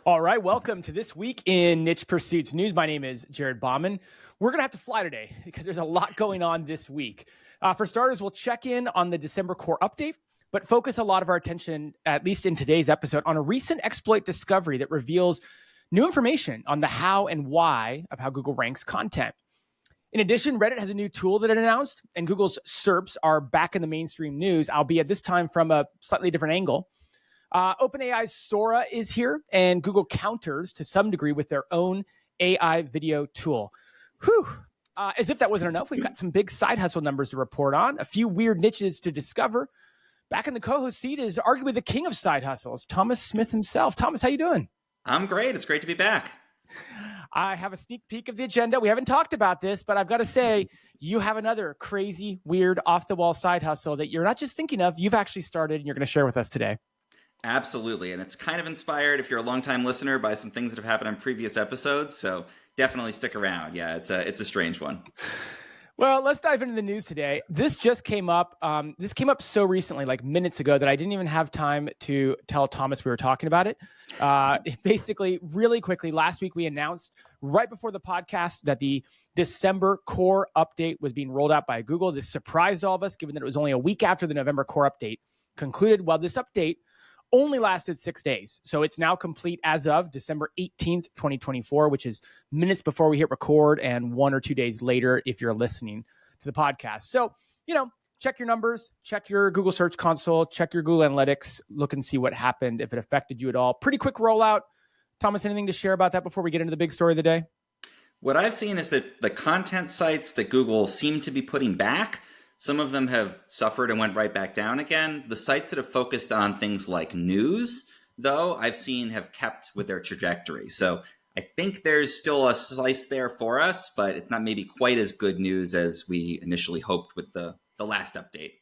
All right, welcome to This Week in Niche Pursuits News. My name is Jared Bauman. We're going to have to fly today because there's a lot going on this week. For starters, we'll check in on the December core update, but focus a lot of our attention, at least in today's episode, on a recent exploit discovery that reveals new information on the how and why of how Google ranks content. In addition, Reddit has a new tool that it announced, and Google's SERPs are back in the mainstream news, albeit this time from a slightly different angle. OpenAI's Sora is here, and Google counters to some degree with their own AI video tool. Whew. As if that wasn't enough, we've got some big side hustle numbers to report on, a few weird niches to discover. Back in the co-host seat is arguably the king of side hustles, Thomas Smith himself. Thomas, how you doing? I'm great. It's great to be back. I have a sneak peek of the agenda. We haven't talked about this, but I've got to say, you have another crazy, weird, off-the-wall side hustle that you're not just thinking of, you've actually started and you're going to share with us today. Absolutely. And it's kind of inspired, if you're a longtime listener, by some things that have happened on previous episodes. So definitely stick around. Yeah, it's a strange one. Well, let's dive into the news today. This just came up. This came up so recently, like minutes ago, that I didn't even have time to tell Thomas we were talking about it. Basically, really quickly, last week we announced right before the podcast that the December core update was being rolled out by Google. This surprised all of us, given that it was only a week after the November core update concluded. Well, this update only lasted 6 days. So it's now complete as of December 18th, 2024, which is minutes before we hit record and 1 or 2 days later if you're listening to the podcast. So, check your numbers, check your Google Search Console, check your Google Analytics, look and see what happened, if it affected you at all. Pretty quick rollout. Thomas, anything to share about that before we get into the big story of the day? What I've seen is that the content sites that Google seem to be putting back, some of them have suffered and went right back down again. The sites that have focused on things like news, though, I've seen have kept with their trajectory. So I think there's still a slice there for us, but it's not maybe quite as good news as we initially hoped with the last update.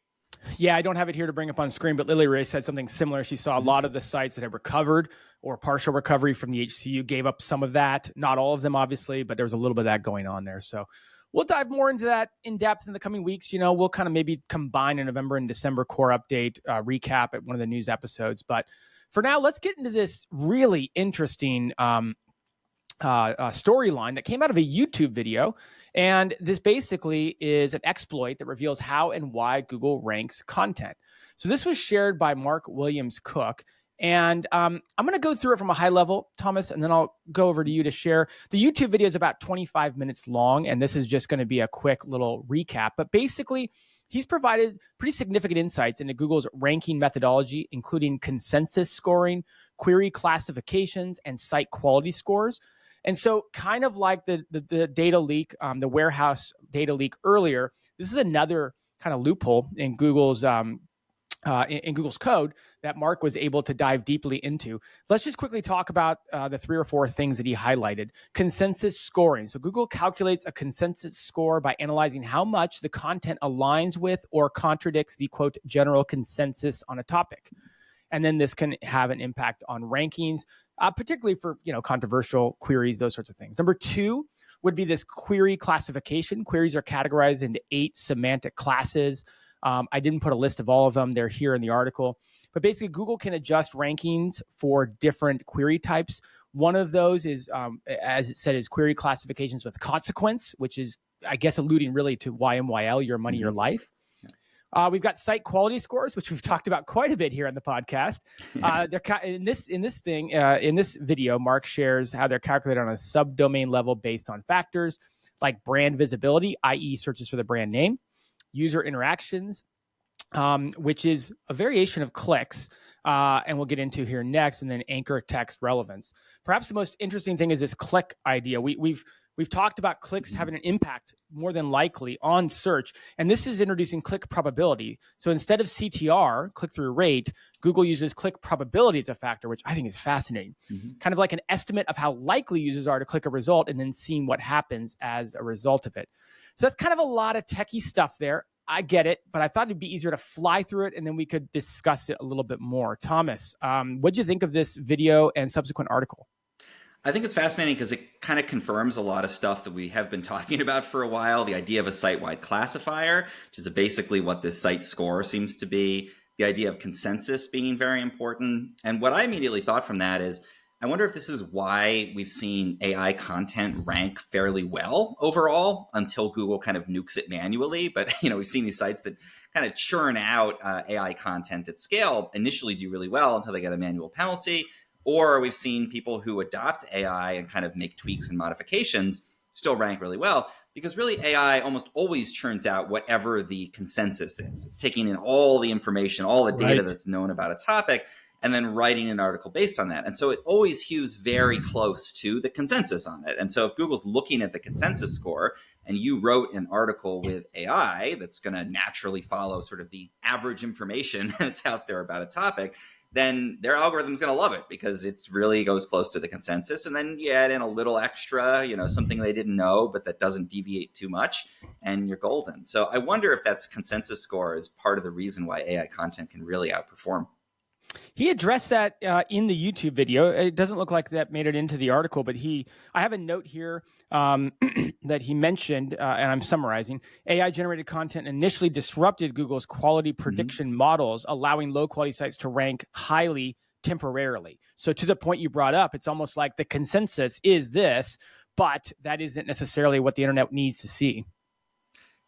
Yeah, I don't have it here to bring up on screen, but Lily Ray said something similar. She saw a lot of the sites that have recovered or partial recovery from the HCU gave up some of that. Not all of them, obviously, but there was a little bit of that going on there. So we'll dive more into that in depth in the coming weeks. We'll kind of maybe combine a November and December core update recap at one of the news episodes. But for now, let's get into this really interesting storyline that came out of a YouTube video. And this basically is an exploit that reveals how and why Google ranks content. So this was shared by Mark Williams Cook. And I'm going to go through it from a high level, Thomas, and then I'll go over to you to share. The YouTube video is about 25 minutes long, and this is just going to be a quick little recap. But basically, he's provided pretty significant insights into Google's ranking methodology, including consensus scoring, query classifications, and site quality scores. And so kind of like the data leak, the warehouse data leak earlier, this is another kind of loophole in Google's in Google's code that Mark was able to dive deeply into. Let's just quickly talk about the 3 or 4 things that he highlighted. Consensus scoring. So Google calculates a consensus score by analyzing how much the content aligns with or contradicts the, quote, general consensus on a topic. And then this can have an impact on rankings, particularly for controversial queries, those sorts of things. Number 2 would be this query classification. Queries are categorized into 8 semantic classes. I didn't put a list of all of them. They're here in the article. But basically, Google can adjust rankings for different query types. One of those is, as it said, is query classifications with consequence, which is, I guess, alluding really to YMYL, your money, your life. We've got site quality scores, which we've talked about quite a bit here on the podcast. In this video, Mark shares how they're calculated on a subdomain level based on factors like brand visibility, i.e. searches for the brand name, user interactions, which is a variation of clicks, and we'll get into here next, and then anchor text relevance. Perhaps the most interesting thing is this click idea. We've talked about clicks having an impact more than likely on search, and this is introducing click probability. So instead of CTR, click-through rate, Google uses click probability as a factor, which I think is fascinating. Kind of like an estimate of how likely users are to click a result and then seeing what happens as a result of it. So that's kind of a lot of techie stuff there. I get it, but I thought it'd be easier to fly through it and then we could discuss it a little bit more. Thomas, what'd you think of this video and subsequent article? I think it's fascinating because it kind of confirms a lot of stuff that we have been talking about for a while. The idea of a site-wide classifier, which is basically what this site score seems to be. The idea of consensus being very important. And what I immediately thought from that is, I wonder if this is why we've seen AI content rank fairly well overall until Google kind of nukes it manually. But we've seen these sites that kind of churn out AI content at scale initially do really well until they get a manual penalty. Or we've seen people who adopt AI and kind of make tweaks and modifications still rank really well, because really AI almost always churns out whatever the consensus is. It's taking in all the information, all the data that's known about a topic, and then writing an article based on that. And so it always hews very close to the consensus on it. And so if Google's looking at the consensus score and you wrote an article with AI that's going to naturally follow sort of the average information that's out there about a topic, then their algorithm's going to love it because it really goes close to the consensus. And then you add in a little extra, something they didn't know, but that doesn't deviate too much, and you're golden. So I wonder if that's consensus score is part of the reason why AI content can really outperform. He addressed that in the YouTube video. It doesn't look like that made it into the article, but I have a note here that he mentioned, and I'm summarizing. AI-generated content initially disrupted Google's quality prediction models, allowing low-quality sites to rank highly temporarily. So to the point you brought up, it's almost like the consensus is this, but that isn't necessarily what the internet needs to see.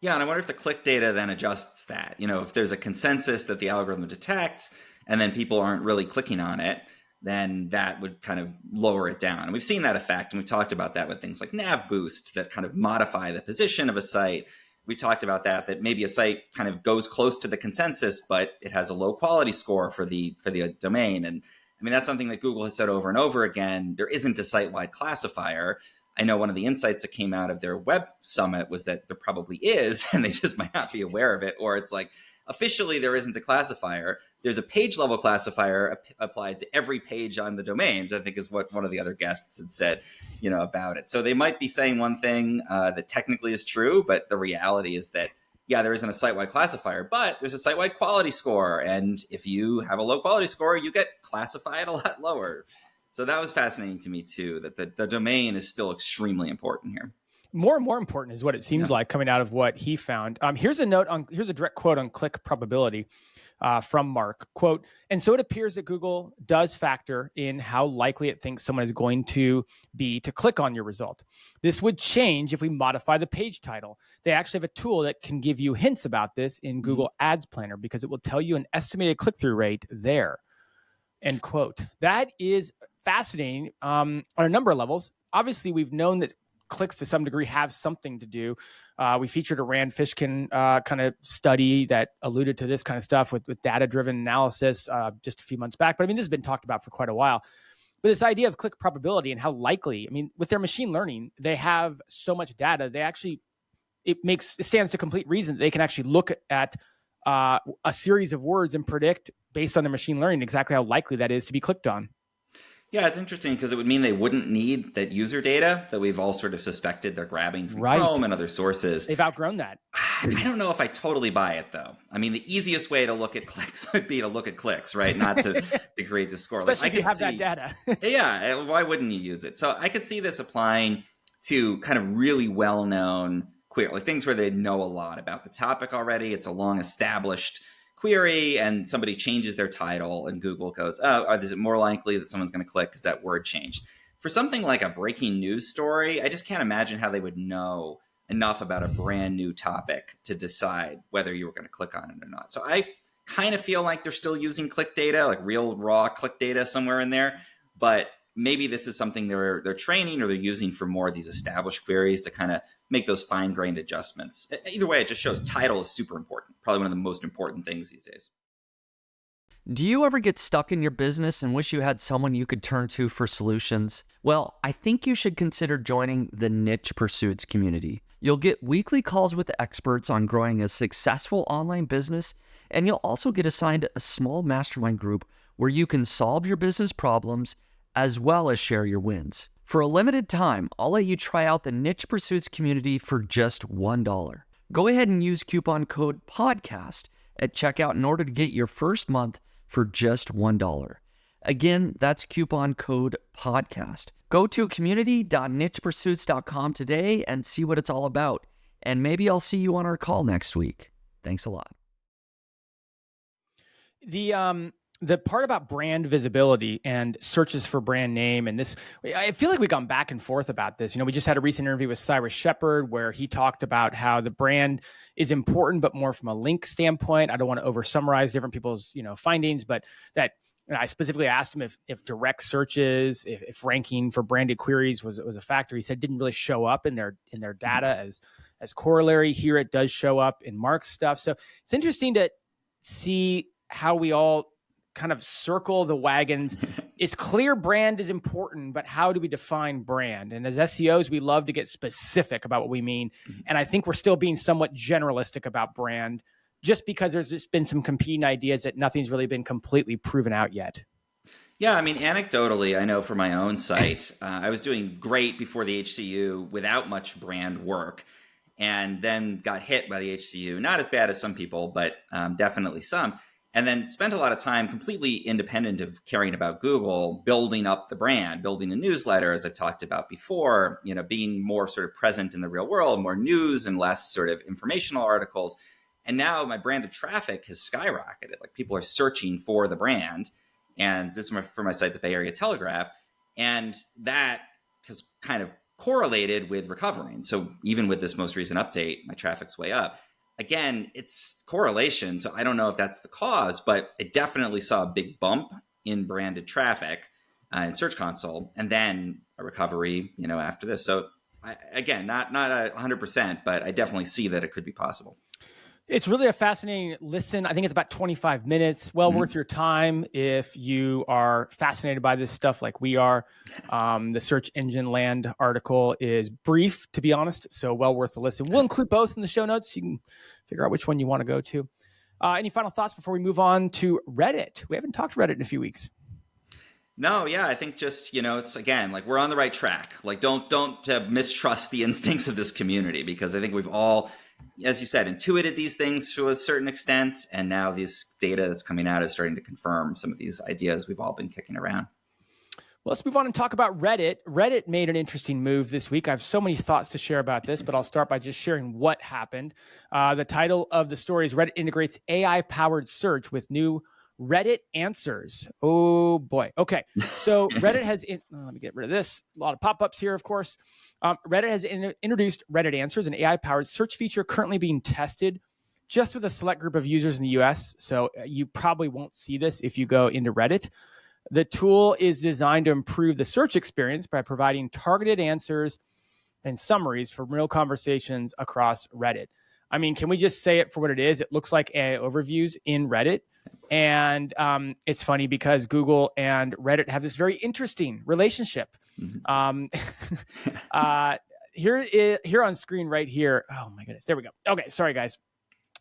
Yeah, and I wonder if the click data then adjusts that. If there's a consensus that the algorithm detects, and then people aren't really clicking on it, then that would kind of lower it down. And we've seen that effect, and we've talked about that with things like nav boost that kind of modify the position of a site. We talked about that maybe a site kind of goes close to the consensus, but it has a low quality score for the domain. And I mean, that's something that Google has said over and over again. There isn't a site-wide classifier. I know one of the insights that came out of their web summit was that there probably is, and they just might not be aware of it, or it's like, officially, there isn't a classifier. There's a page level classifier applied to every page on the domain, which I think is what one of the other guests had said, about it. So they might be saying one thing that technically is true, but the reality is that, yeah, there isn't a site-wide classifier, but there's a site-wide quality score. And if you have a low quality score, you get classified a lot lower. So that was fascinating to me too, that the domain is still extremely important here. More and more important is what it seems like coming out of what he found. Here's a direct quote on click probability from Mark. Quote, "And so it appears that Google does factor in how likely it thinks someone is going to be to click on your result. This would change if we modify the page title. They actually have a tool that can give you hints about this in Google Ads Planner because it will tell you an estimated click-through rate there." End quote. That is fascinating on a number of levels. Obviously, we've known that clicks to some degree have something to do. We featured a Rand Fishkin kind of study that alluded to this kind of stuff with data-driven analysis just a few months back. But I mean, this has been talked about for quite a while. But this idea of click probability and how likely, I mean, with their machine learning, they have so much data. It stands to complete reason that they can actually look at a series of words and predict based on their machine learning exactly how likely that is to be clicked on. Yeah, it's interesting because it would mean they wouldn't need that user data that we've all sort of suspected they're grabbing from Chrome and other sources. They've outgrown that. I don't know if I totally buy it, though. I mean, the easiest way to look at clicks would be to look at clicks, right? Not to create the score. Especially if you have that data. Yeah, why wouldn't you use it? So I could see this applying to kind of really well-known query, like things where they know a lot about the topic already. It's a long-established query and somebody changes their title and Google goes, oh, is it more likely that someone's going to click because that word changed? For something like a breaking news story, I just can't imagine how they would know enough about a brand new topic to decide whether you were going to click on it or not. So I kind of feel like they're still using click data, like real raw click data somewhere in there. But maybe this is something they're training or they're using for more of these established queries to kind of make those fine-grained adjustments. Either way, it just shows title is super important. Probably one of the most important things these days. Do you ever get stuck in your business and wish you had someone you could turn to for solutions? Well, I think you should consider joining the Niche Pursuits community. You'll get weekly calls with experts on growing a successful online business, and you'll also get assigned a small mastermind group where you can solve your business problems as well as share your wins. For a limited time, I'll let you try out the Niche Pursuits community for just $1. Go ahead and use coupon code PODCAST at checkout in order to get your first month for just $1. Again, that's coupon code PODCAST. Go to community.nichepursuits.com today and see what it's all about. And maybe I'll see you on our call next week. Thanks a lot. the part about brand visibility and searches for brand name, and this, I feel like we've gone back and forth about this. We just had a recent interview with Cyrus Shepard where he talked about how the brand is important, but more from a link standpoint. I don't want to over summarize different people's, findings, but that I specifically asked him if direct searches, if ranking for branded queries was a factor. He said it didn't really show up in their data as corollary. Here it does show up in Mark's stuff. So it's interesting to see how we all kind of circle the wagons. It's clear brand is important, but how do we define brand? And as SEOs, we love to get specific about what we mean. And I think we're still being somewhat generalistic about brand just because there's just been some competing ideas that nothing's really been completely proven out yet. Yeah, I mean, anecdotally, I know for my own site, I was doing great before the HCU without much brand work, and then got hit by the HCU. Not as bad as some people, but definitely some. And then spent a lot of time completely independent of caring about Google, building up the brand, building a newsletter, as I've talked about before, being more sort of present in the real world, more news and less sort of informational articles. And now my branded traffic has skyrocketed. Like, people are searching for the brand. And this is for my site, the Bay Area Telegraph. And that has kind of correlated with recovering. So even with this most recent update, my traffic's way up. Again, it's correlation, so I don't know if that's the cause, but it definitely saw a big bump in branded traffic in Search Console, and then a recovery, after this. So again, not 100%, but I definitely see that it could be possible. It's really a fascinating listen. I think it's about 25 minutes. Well worth your time if you are fascinated by this stuff like we are. The Search Engine Land article is brief, to be honest, so well worth the listen. We'll include both in the show notes. You can figure out which one you want to go to. Any final thoughts before we move on to Reddit? We haven't talked Reddit in a few weeks. No, yeah, I think just, it's, again, like, we're on the right track. Like, don't mistrust the instincts of this community, because I think we've all, as you said, intuited these things to a certain extent. And now this data that's coming out is starting to confirm some of these ideas we've all been kicking around. Well, let's move on and talk about Reddit. Reddit made an interesting move this week. I have so many thoughts to share about this, but I'll start by just sharing what happened. The title of the story is Reddit integrates AI-powered search with new Reddit answers. Oh boy. Okay. So Reddit has, let me get rid of this. A lot of pop-ups here, of course. Reddit has introduced Reddit Answers, an AI-powered search feature currently being tested just with a select group of users in the US. So you probably won't see this if you go into Reddit. The tool is designed to improve the search experience by providing targeted answers and summaries from real conversations across Reddit. I mean, can we just say it for what it is? It looks like AI overviews in Reddit. And it's funny because Google and Reddit have this very interesting relationship. Here on screen right here. Oh my goodness. There we go. Okay. Sorry, guys.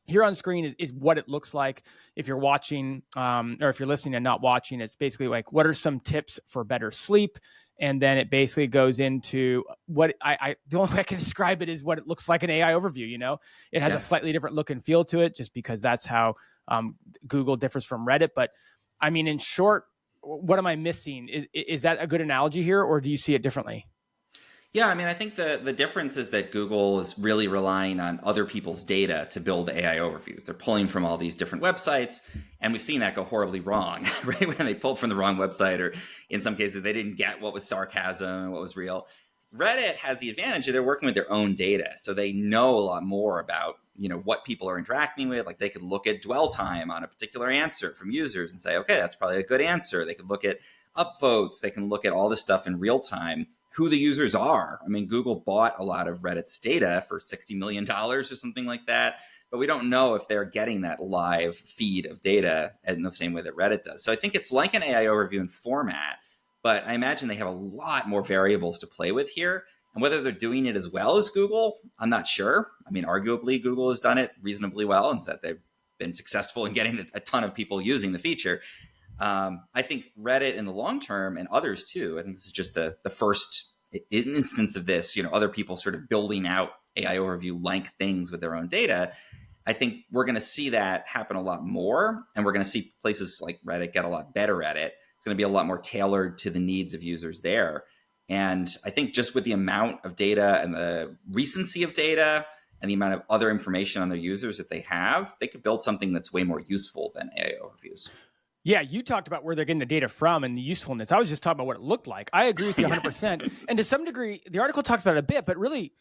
Here on screen is what it looks like if you're watching or if you're listening and not watching. It's basically like, what are some tips for better sleep? And then it basically goes into what the only way I can describe it is what it looks like an AI overview. It has a slightly different look and feel to it just because that's how Google differs from Reddit. But I mean, in short, what am I missing? Is that a good analogy here, or do you see it differently? Yeah, I mean, I think the difference is that Google is really relying on other people's data to build AI overviews. They're pulling from all these different websites, and we've seen that go horribly wrong, right? When they pulled from the wrong website, or in some cases, they didn't get what was sarcasm and what was real. Reddit has the advantage of they're working with their own data, so they know a lot more about what people are interacting with. Like, they could look at dwell time on a particular answer from users and say, okay, that's probably a good answer. They could look at upvotes. They can look at all this stuff in real time, who the users are. I mean, Google bought a lot of Reddit's data for $60 million or something like that, but we don't know if they're getting that live feed of data in the same way that Reddit does. So I think it's like an AI overview in format, but I imagine they have a lot more variables to play with here. And whether they're doing it as well as Google, I'm not sure. I mean, arguably, Google has done it reasonably well, and that they've been successful in getting a ton of people using the feature. I think Reddit in the long term, and others too, I think this is just the first instance of this, other people sort of building out AI overview-like things with their own data. I think we're going to see that happen a lot more, and we're going to see places like Reddit get a lot better at it. It's going to be a lot more tailored to the needs of users there. And I think just with the amount of data and the recency of data and the amount of other information on their users that they have, they could build something that's way more useful than AI overviews. Yeah, you talked about where they're getting the data from and the usefulness. I was just talking about what it looked like. I agree with you 100%. And to some degree, the article talks about it a bit, but really,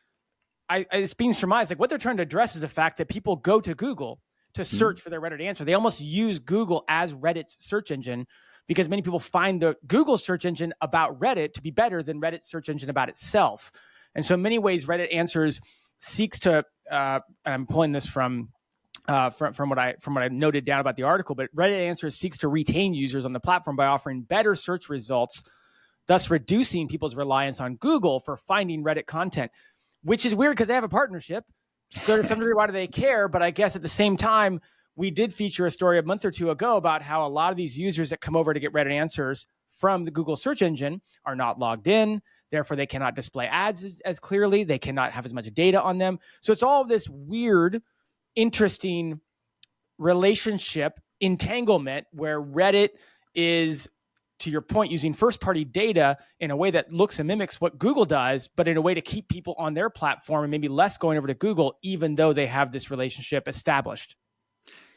it's being surmised, like what they're trying to address is the fact that people go to Google to search for their Reddit answer. They almost use Google as Reddit's search engine because many people find the Google search engine about Reddit to be better than Reddit's search engine about itself. And so in many ways, Reddit Answers seeks to, I'm pulling this from what I noted down about the article, but Reddit Answers seeks to retain users on the platform by offering better search results, thus reducing people's reliance on Google for finding Reddit content, which is weird because they have a partnership. So to some degree, why do they care? But I guess at the same time, we did feature a story a month or two ago about how a lot of these users that come over to get Reddit Answers from the Google search engine are not logged in. Therefore, they cannot display ads as clearly. They cannot have as much data on them. So it's all this weird, interesting relationship entanglement where Reddit is, to your point, using first-party data in a way that looks and mimics what Google does, but in a way to keep people on their platform and maybe less going over to Google, even though they have this relationship established.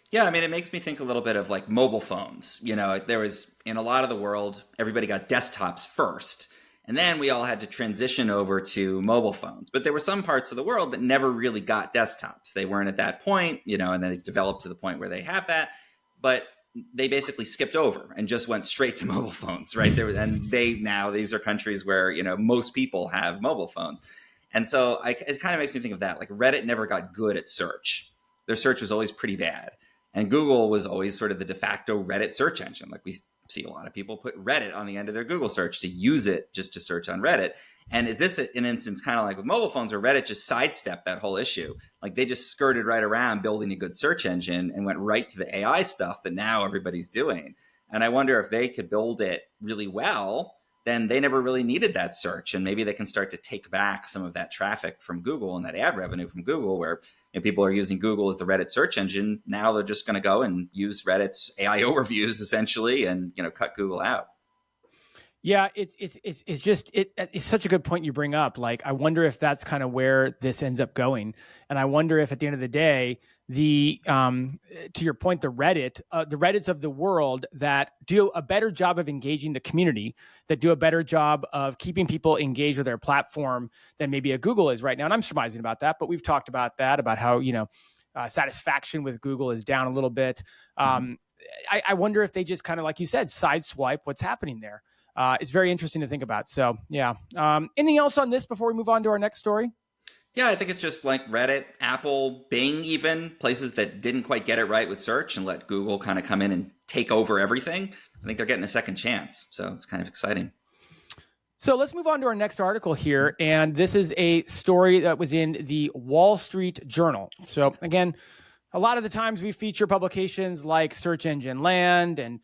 Yeah, I mean, it makes me think a little bit of like mobile phones. There was, in a lot of the world, everybody got desktops first. And then we all had to transition over to mobile phones. But there were some parts of the world that never really got desktops. They weren't at that point, and then they developed to the point where they have that. But they basically skipped over and just went straight to mobile phones, right? These are countries where, most people have mobile phones. And so it kind of makes me think of that. Like Reddit never got good at search. Their search was always pretty bad. And Google was always sort of the de facto Reddit search engine. Like we see a lot of people put Reddit on the end of their Google search to use it just to search on Reddit. And is this an instance kind of like with mobile phones where Reddit just sidestepped that whole issue? Like they just skirted right around building a good search engine and went right to the AI stuff that now everybody's doing. And I wonder if they could build it really well, then they never really needed that search. And maybe they can start to take back some of that traffic from Google and that ad revenue from Google where people are using Google as the Reddit search engine. Now they're just going to go and use Reddit's AI overviews essentially and, cut Google out. Yeah, it's such a good point you bring up. Like, I wonder if that's kind of where this ends up going, and I wonder if at the end of the day, to your point, the Reddits of the world that do a better job of engaging the community, that do a better job of keeping people engaged with their platform than maybe a Google is right now. And I'm surmising about that, but we've talked about that, about how satisfaction with Google is down a little bit. I wonder if they just kind of, like you said, sideswipe what's happening there. It's very interesting to think about. So, yeah. Anything else on this before we move on to our next story? Yeah, I think it's just like Reddit, Apple, Bing, even places that didn't quite get it right with search and let Google kind of come in and take over everything. I think they're getting a second chance. So it's kind of exciting. So let's move on to our next article here. And this is a story that was in the Wall Street Journal. So again, a lot of the times we feature publications like Search Engine Land and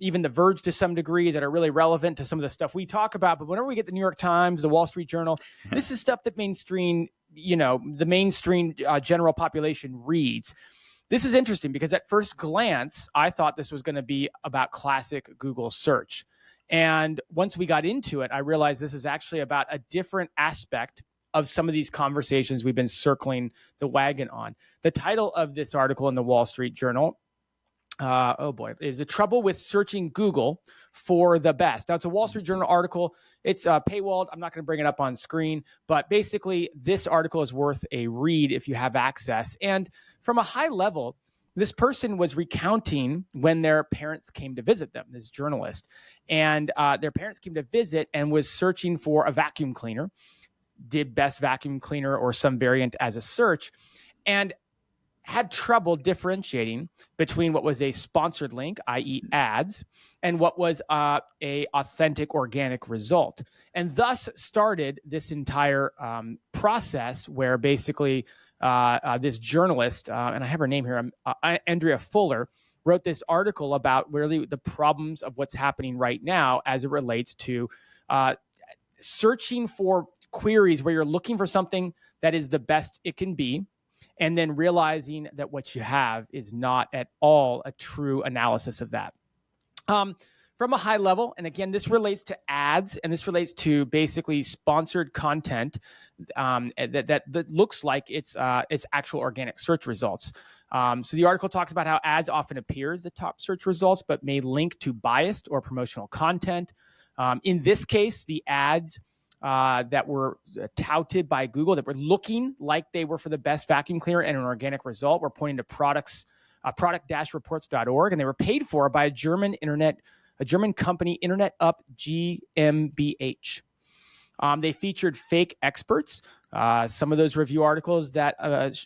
even The Verge to some degree that are really relevant to some of the stuff we talk about. But whenever we get the New York Times, the Wall Street Journal, this is stuff that the mainstream general population reads. This is interesting because at first glance, I thought this was going to be about classic Google search. And once we got into it, I realized this is actually about a different aspect of some of these conversations we've been circling the wagon on. The title of this article in the Wall Street Journal is the trouble with searching Google for the best. Now, it's a Wall Street Journal article. It's paywalled. I'm not going to bring it up on screen, but basically this article is worth a read if you have access. And from a high level, this person was recounting when their parents came to visit them, this journalist, and their parents came to visit and was searching for a vacuum cleaner, did best vacuum cleaner or some variant as a search, and had trouble differentiating between what was a sponsored link, i.e. ads, and what was a authentic organic result. And thus started this entire process where basically this journalist, and I have her name here, Andrea Fuller, wrote this article about really the problems of what's happening right now as it relates to searching for queries where you're looking for something that is the best it can be, and then realizing that what you have is not at all a true analysis of that. From a high level, and again, this relates to ads, and this relates to basically sponsored content that looks like it's actual organic search results. So the article talks about how ads often appear as the top search results, but may link to biased or promotional content. In this case, the ads that were touted by Google that were looking like they were for the best vacuum cleaner and an organic result were pointing to product-reports.org, and they were paid for by a German company, Internet Up GmbH. They featured fake experts. Some of those review articles that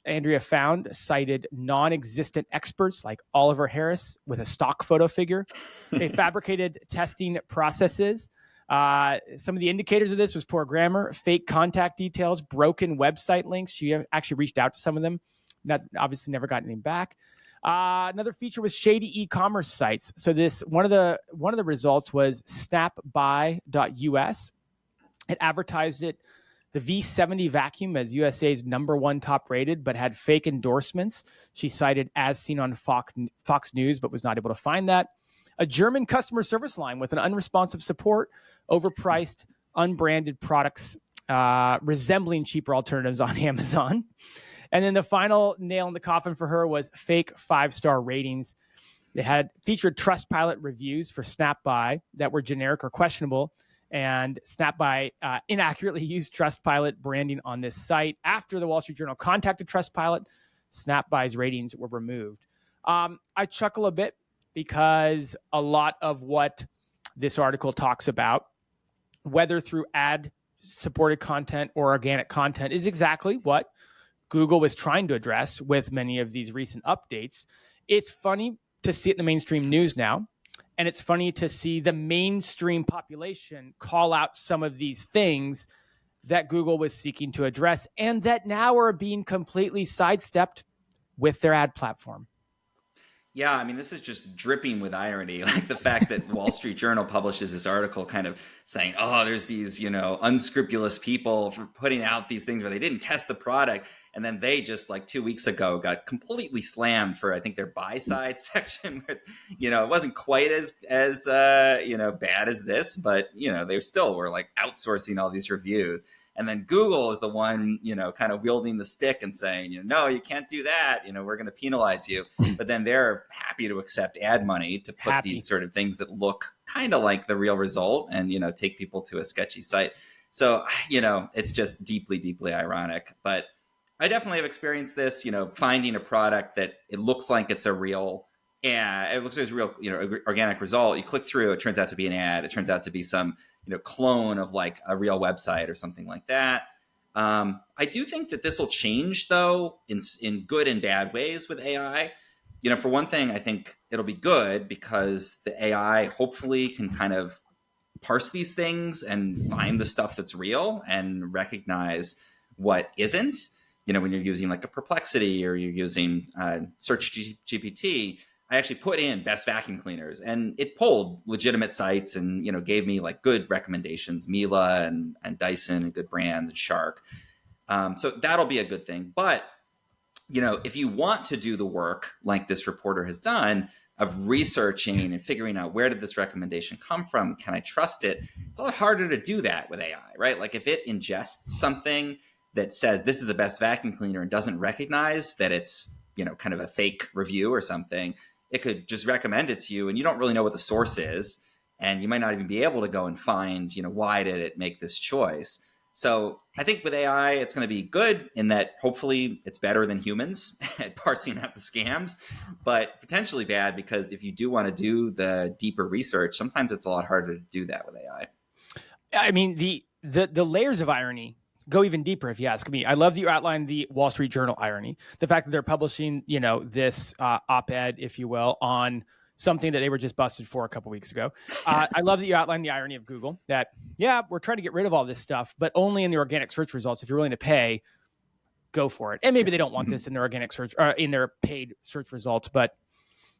Andrea found cited non-existent experts like Oliver Harris with a stock photo figure. They fabricated testing processes. Some of the indicators of this was poor grammar, fake contact details, broken website links. She actually reached out to some of them. Obviously never got anything back. Another feature was shady e-commerce sites. So one of the results was snapbuy.us. It advertised the V70 vacuum as USA's #1 top rated, but had fake endorsements. She cited as seen on Fox News, but was not able to find that. A German customer service line with an unresponsive support, overpriced, unbranded products resembling cheaper alternatives on Amazon. And then the final nail in the coffin for her was fake 5-star ratings. They had featured Trustpilot reviews for SnapBuy that were generic or questionable. And SnapBuy inaccurately used Trustpilot branding on this site. After the Wall Street Journal contacted Trustpilot, SnapBuy's ratings were removed. I chuckle a bit because a lot of what this article talks about, whether through ad-supported content or organic content, is exactly what Google was trying to address with many of these recent updates. It's funny to see it in the mainstream news now. And it's funny to see the mainstream population call out some of these things that Google was seeking to address and that now are being completely sidestepped with their ad platform. Yeah, I mean, this is just dripping with irony. Like the fact that Wall Street Journal publishes this article kind of saying, oh, there's these, unscrupulous people for putting out these things where they didn't test the product. And then they just like 2 weeks ago got completely slammed for, I think, their buy side section. It wasn't quite as bad as this, but, they still were like outsourcing all these reviews. And then Google is the one, kind of wielding the stick and saying, no, you can't do that. We're going to penalize you. But then they're happy to accept ad money to put these sort of things that look kind of like the real result and, take people to a sketchy site. So, it's just deeply, deeply ironic. But I definitely have experienced this, finding a product that it looks like it's a real, it looks like it's a real, organic result. You click through, it turns out to be an ad. It turns out to be some, clone of like a real website or something like that. I do think that this will change though in good and bad ways with AI. For one thing, I think it'll be good because the AI hopefully can kind of parse these things and find the stuff that's real and recognize what isn't. When you're using like a Perplexity or you're using Search GPT, I actually put in best vacuum cleaners and it pulled legitimate sites and, gave me like good recommendations, Miele and Dyson and good brands and Shark. So that'll be a good thing. But, if you want to do the work like this reporter has done of researching and figuring out where did this recommendation come from, can I trust it? It's a lot harder to do that with AI, right? Like if it ingests something that says this is the best vacuum cleaner and doesn't recognize that it's, kind of a fake review or something, it could just recommend it to you and you don't really know what the source is. And you might not even be able to go and find, why did it make this choice? So I think with AI, it's going to be good in that hopefully it's better than humans at parsing out the scams, but potentially bad because if you do want to do the deeper research, sometimes it's a lot harder to do that with AI. I mean, the layers of irony go even deeper, if you ask me. I love that you outlined the Wall Street Journal irony, the fact that they're publishing, this op-ed, if you will, on something that they were just busted for a couple weeks ago. I love that you outlined the irony of Google that, we're trying to get rid of all this stuff, but only in the organic search results. If you're willing to pay, go for it. And maybe they don't want this in their organic search or in their paid search results, but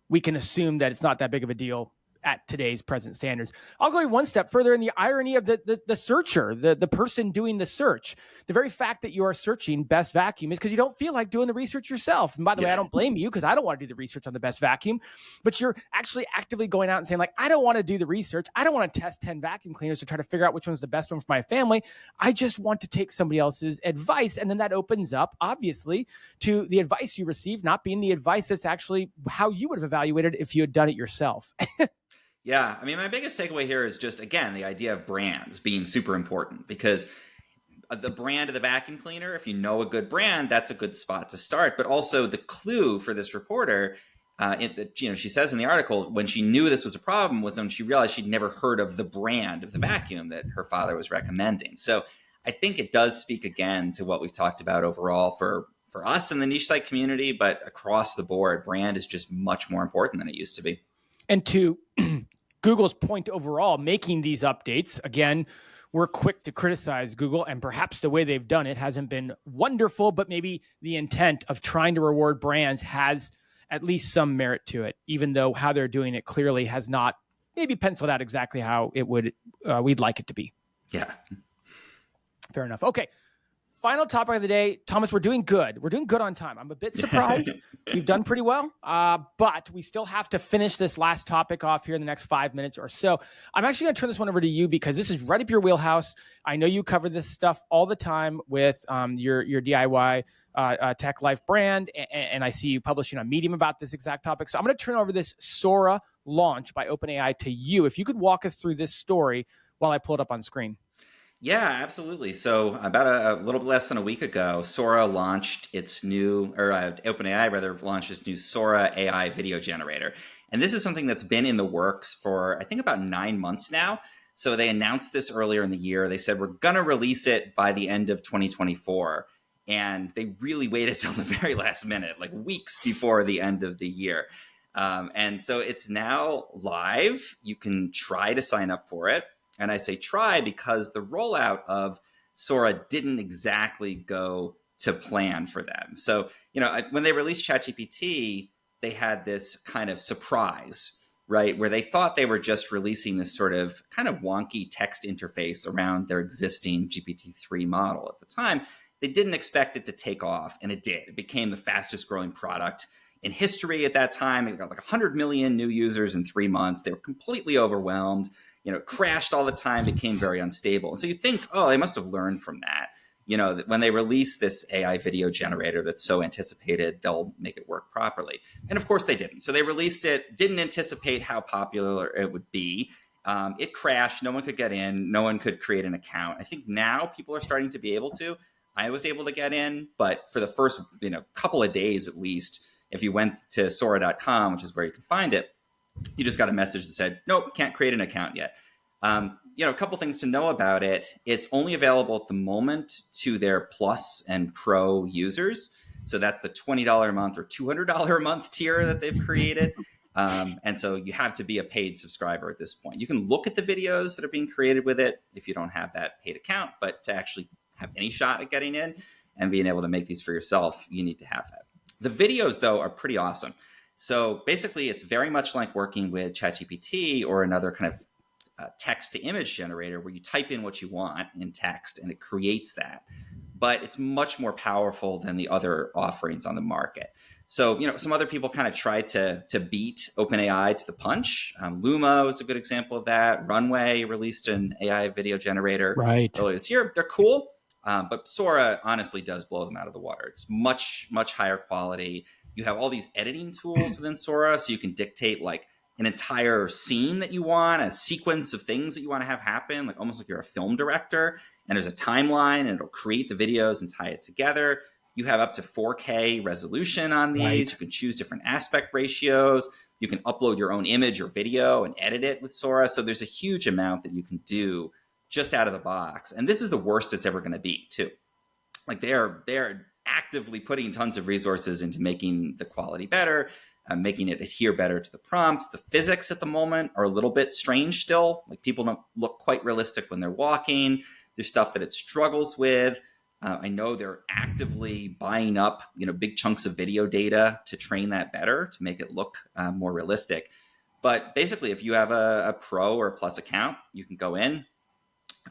we can assume that it's not that big of a deal at today's present standards. I'll go one step further in the irony of the searcher, the person doing the search. The very fact that you are searching best vacuum is because you don't feel like doing the research yourself. And by the way, I don't blame you because I don't want to do the research on the best vacuum, but you're actually actively going out and saying like, I don't want to do the research. I don't want to test 10 vacuum cleaners to try to figure out which one's the best one for my family. I just want to take somebody else's advice. And then that opens up, obviously, to the advice you receive not being the advice that's actually how you would have evaluated if you had done it yourself. Yeah. I mean, my biggest takeaway here is just, again, the idea of brands being super important, because the brand of the vacuum cleaner, if you know a good brand, that's a good spot to start. But also the clue for this reporter, she says in the article, when she knew this was a problem was when she realized she'd never heard of the brand of the vacuum that her father was recommending. So I think it does speak again to what we've talked about overall for us in the niche site community, but across the board, brand is just much more important than it used to be. And to Google's point overall, making these updates, again, we're quick to criticize Google, and perhaps the way they've done it hasn't been wonderful, but maybe the intent of trying to reward brands has at least some merit to it, even though how they're doing it clearly has not maybe penciled out exactly how it would we'd like it to be. Yeah. Fair enough. Okay. Final topic of the day, Thomas, we're doing good. We're doing good on time. I'm a bit surprised. We've done pretty well, but we still have to finish this last topic off here in the next 5 minutes or so. I'm actually going to turn this one over to you because this is right up your wheelhouse. I know you cover this stuff all the time with your DIY Tech Life brand, and I see you publishing on Medium about this exact topic. So I'm going to turn over this Sora launch by OpenAI to you. If you could walk us through this story while I pull it up on screen. Yeah, absolutely. So about a little bit less than a week ago, Sora launched its new, or OpenAI rather launched its new Sora AI video generator. And this is something that's been in the works for, I think, about 9 months now. So they announced this earlier in the year. They said, we're going to release it by the end of 2024. And they really waited till the very last minute, like weeks before the end of the year. And so it's now live. You can try to sign up for it. And I say try because the rollout of Sora didn't exactly go to plan for them. So, when they released ChatGPT, they had this kind of surprise, right? Where they thought they were just releasing this sort of kind of wonky text interface around their existing GPT-3 model at the time. They didn't expect it to take off, and it did. It became the fastest growing product in history at that time. It got like 100 million new users in 3 months. They were completely overwhelmed. It crashed all the time, became very unstable. And so you think, oh, they must have learned from that. That when they release this AI video generator that's so anticipated, they'll make it work properly. And of course they didn't. So they released it, didn't anticipate how popular it would be. It crashed. No one could get in. No one could create an account. I think now people are starting to be able to. I was able to get in, but for the first couple of days at least, if you went to Sora.com, which is where you can find it, you just got a message that said, nope, can't create an account yet. A couple things to know about it. It's only available at the moment to their Plus and Pro users. So that's the $20 a month or $200 a month tier that they've created. And so you have to be a paid subscriber at this point. You can look at the videos that are being created with it if you don't have that paid account, but to actually have any shot at getting in and being able to make these for yourself, you need to have that. The videos, though, are pretty awesome. So basically, it's very much like working with ChatGPT or another kind of text to image generator where you type in what you want in text and it creates that. But it's much more powerful than the other offerings on the market. So, some other people kind of tried to beat OpenAI to the punch. Luma was a good example of that. Runway released an AI video generator earlier this year. They're cool, but Sora honestly does blow them out of the water. It's much, much higher quality. You have all these editing tools within Sora, so you can dictate like an entire scene that you want, a sequence of things that you want to have happen, like almost like you're a film director. And there's a timeline, and it'll create the videos and tie it together. You have up to 4K resolution on these. Right. You can choose different aspect ratios. You can upload your own image or video and edit it with Sora. So there's a huge amount that you can do just out of the box. And this is the worst it's ever going to be, too. Like they're actively putting tons of resources into making the quality better, making it adhere better to the prompts. The physics at the moment are a little bit strange still. Like people don't look quite realistic when they're walking. There's stuff that it struggles with. I know they're actively buying up, big chunks of video data to train that better, to make it look more realistic. But basically, if you have a Pro or a Plus account, you can go in,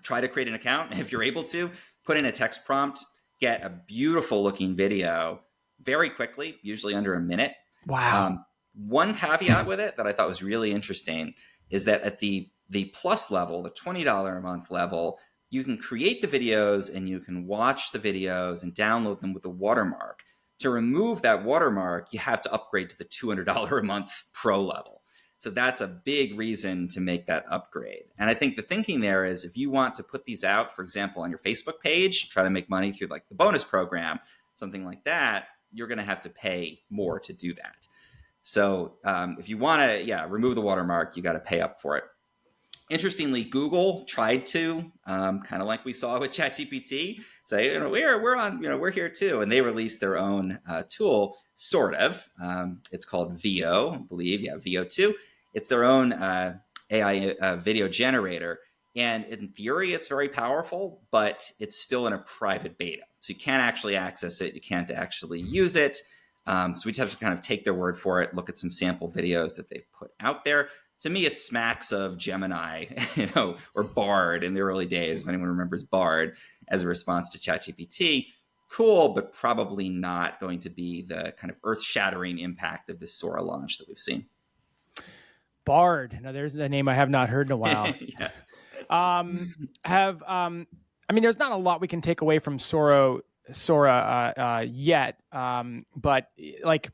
try to create an account. If you're able to, put in a text prompt, get a beautiful looking video very quickly, usually under a minute. Wow. One caveat with it that I thought was really interesting is that at the Plus level, the $20 a month level, you can create the videos and you can watch the videos and download them with a watermark. To remove that watermark, you have to upgrade to the $200 a month Pro level. So that's a big reason to make that upgrade. And I think the thinking there is if you want to put these out, for example, on your Facebook page, try to make money through like the bonus program, something like that, you're going to have to pay more to do that. So if you want to, remove the watermark, you got to pay up for it. Interestingly, Google tried to, kind of like we saw with ChatGPT, say, we're here too, and they released their own tool, sort of. It's called VO, I believe, VO2. It's their own AI video generator, and in theory, it's very powerful, but it's still in a private beta, so you can't actually access it. You can't actually use it. So we just have to kind of take their word for it, look at some sample videos that they've put out there. To me, it smacks of Gemini, or Bard in the early days, if anyone remembers Bard, as a response to ChatGPT. Cool, but probably not going to be the kind of earth-shattering impact of this Sora launch that we've seen. Bard. Now, there's a name I have not heard in a while. Yeah. There's not a lot we can take away from Sora yet, but like,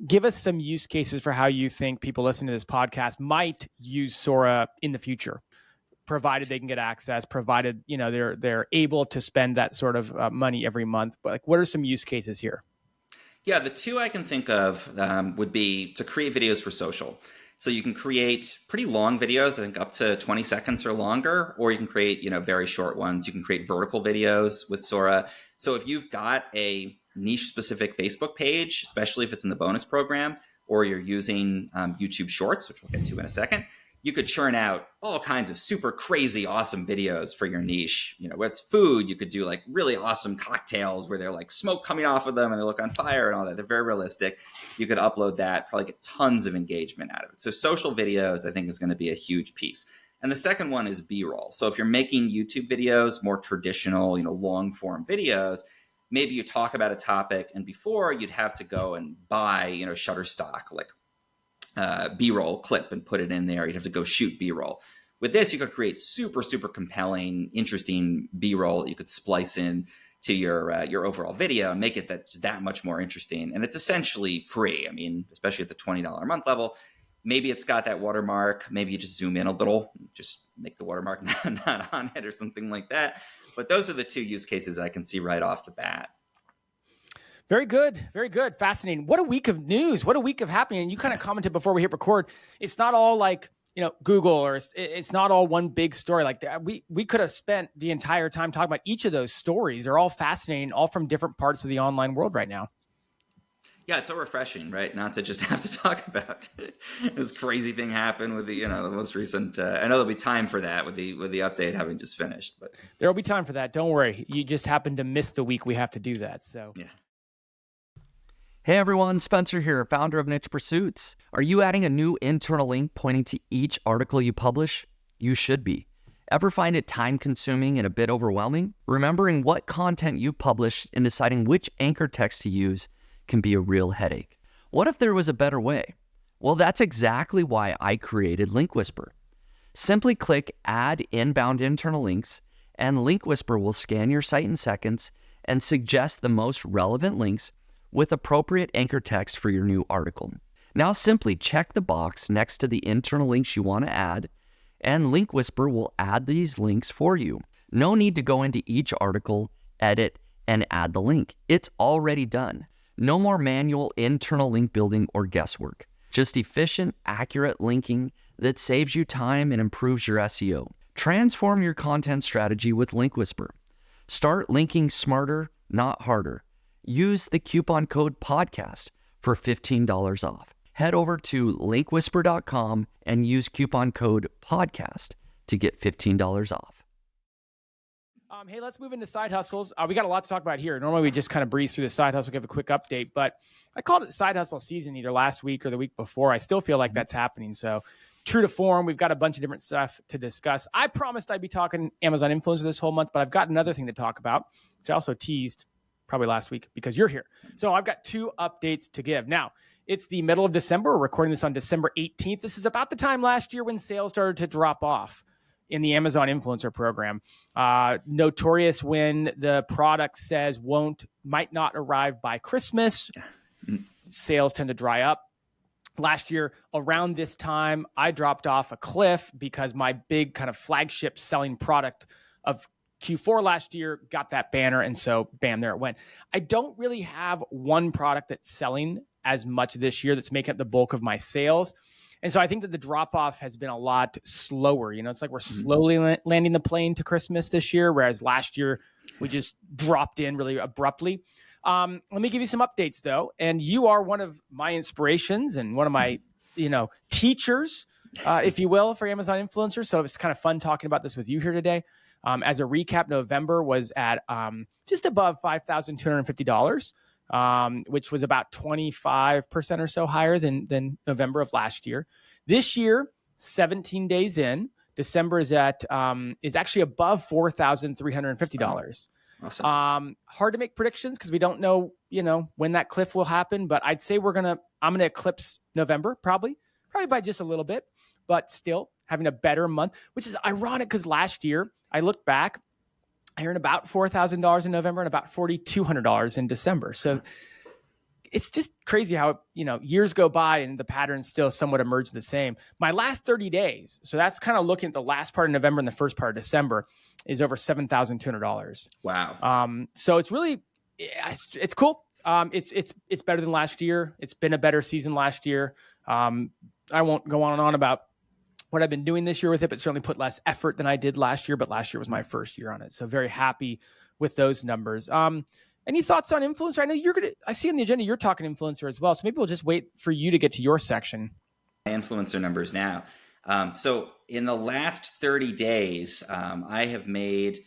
give us some use cases for how you think people listening to this podcast might use Sora in the future, provided they can get access, provided they're able to spend that sort of money every month. But like, what are some use cases here? Yeah, the two I can think of would be to create videos for social. So you can create pretty long videos, I think up to 20 seconds or longer, or you can create very short ones. You can create vertical videos with Sora. So if you've got a niche-specific Facebook page, especially if it's in the bonus program, or you're using YouTube Shorts, which we'll get to in a second, you could churn out all kinds of super crazy, awesome videos for your niche. Where it's food, you could do like really awesome cocktails where they're like smoke coming off of them and they look on fire and all that. They're very realistic. You could upload that, probably get tons of engagement out of it. So social videos, I think, is going to be a huge piece. And the second one is B-roll. So if you're making YouTube videos, more traditional, long form videos, maybe you talk about a topic, and before you'd have to go and buy, Shutterstock, like B-roll clip and put it in there. You'd have to go shoot B-roll. With this, you could create super, super compelling, interesting B-roll that you could splice in to your overall video and make it that much more interesting. And it's essentially free. I mean, especially at the $20 a month level. Maybe it's got that watermark. Maybe you just zoom in a little, just make the watermark not on it or something like that. But those are the two use cases I can see right off the bat. Very good. Very good. Fascinating. What a week of news. What a week of happening. And you kind of commented before we hit record. It's not all like, Google, or it's not all one big story. Like that. We could have spent the entire time talking about each of those stories. They're all fascinating, all from different parts of the online world right now. Yeah, it's so refreshing, right? Not to just have to talk about this crazy thing happened with the most recent. I know there'll be time for that with the update having just finished, but there'll be time for that. Don't worry. You just happen to miss the week we have to do that. So yeah. Hey everyone, Spencer here, founder of Niche Pursuits. Are you adding a new internal link pointing to each article you publish? You should be. Ever find it time-consuming and a bit overwhelming? Remembering what content you publish and deciding which anchor text to use can be a real headache. What if there was a better way? Well, that's exactly why I created Link Whisper. Simply click Add Inbound Internal Links, and Link Whisper will scan your site in seconds and suggest the most relevant links with appropriate anchor text for your new article. Now simply check the box next to the internal links you want to add, and Link Whisper will add these links for you. No need to go into each article, edit, and add the link. It's already done. No more manual internal link building or guesswork. Just efficient, accurate linking that saves you time and improves your SEO. Transform your content strategy with Link Whisper. Start linking smarter, not harder. Use the coupon code podcast for $15 off. Head over to linkwhisper.com and use coupon code podcast to get $15 off. Hey, let's move into side hustles. We got a lot to talk about here. Normally, we just kind of breeze through the side hustle, give a quick update, but I called it side hustle season either last week or the week before. I still feel like that's happening. So true to form, we've got a bunch of different stuff to discuss. I promised I'd be talking Amazon influencer this whole month, but I've got another thing to talk about, which I also teased probably last week because you're here. So I've got two updates to give. Now, it's the middle of December. We're recording this on December 18th. This is about the time last year when sales started to drop off in the Amazon influencer program. Notorious when the product says might not arrive by Christmas. Sales tend to dry up. Last year, around this time, I dropped off a cliff because my big kind of flagship selling product of Q4 last year got that banner. And so, bam, there it went. I don't really have one product that's selling as much this year that's making up the bulk of my sales. And so I think that the drop-off has been a lot slower. It's like we're slowly landing the plane to Christmas this year, whereas last year we just dropped in really abruptly. Let me give you some updates, though. And you are one of my inspirations and one of my, teachers, if you will, for Amazon influencers. So it's kind of fun talking about this with you here today. As a recap, November was at just above $5,250. Which was about 25% or so higher than November of last year. This year, 17 days in, December is actually above $4,350. Awesome. Hard to make predictions because we don't know, when that cliff will happen. But I'd say I'm gonna eclipse November probably by just a little bit, but still having a better month, which is ironic because last year I looked back. I earned about $4,000 in November and about $4,200 in December. So it's just crazy how, years go by and the patterns still somewhat emerge the same. My last 30 days, so that's kind of looking at the last part of November and the first part of December, is over $7,200. Wow. So it's really, it's cool. It's better than last year. It's been a better season last year. I won't go on and on about what I've been doing this year with it, but certainly put less effort than I did last year. But last year was my first year on it. So very happy with those numbers. Any thoughts on influencer? I know I see on the agenda, you're talking influencer as well. So maybe we'll just wait for you to get to your section. Influencer numbers now. So in the last 30 days, I have made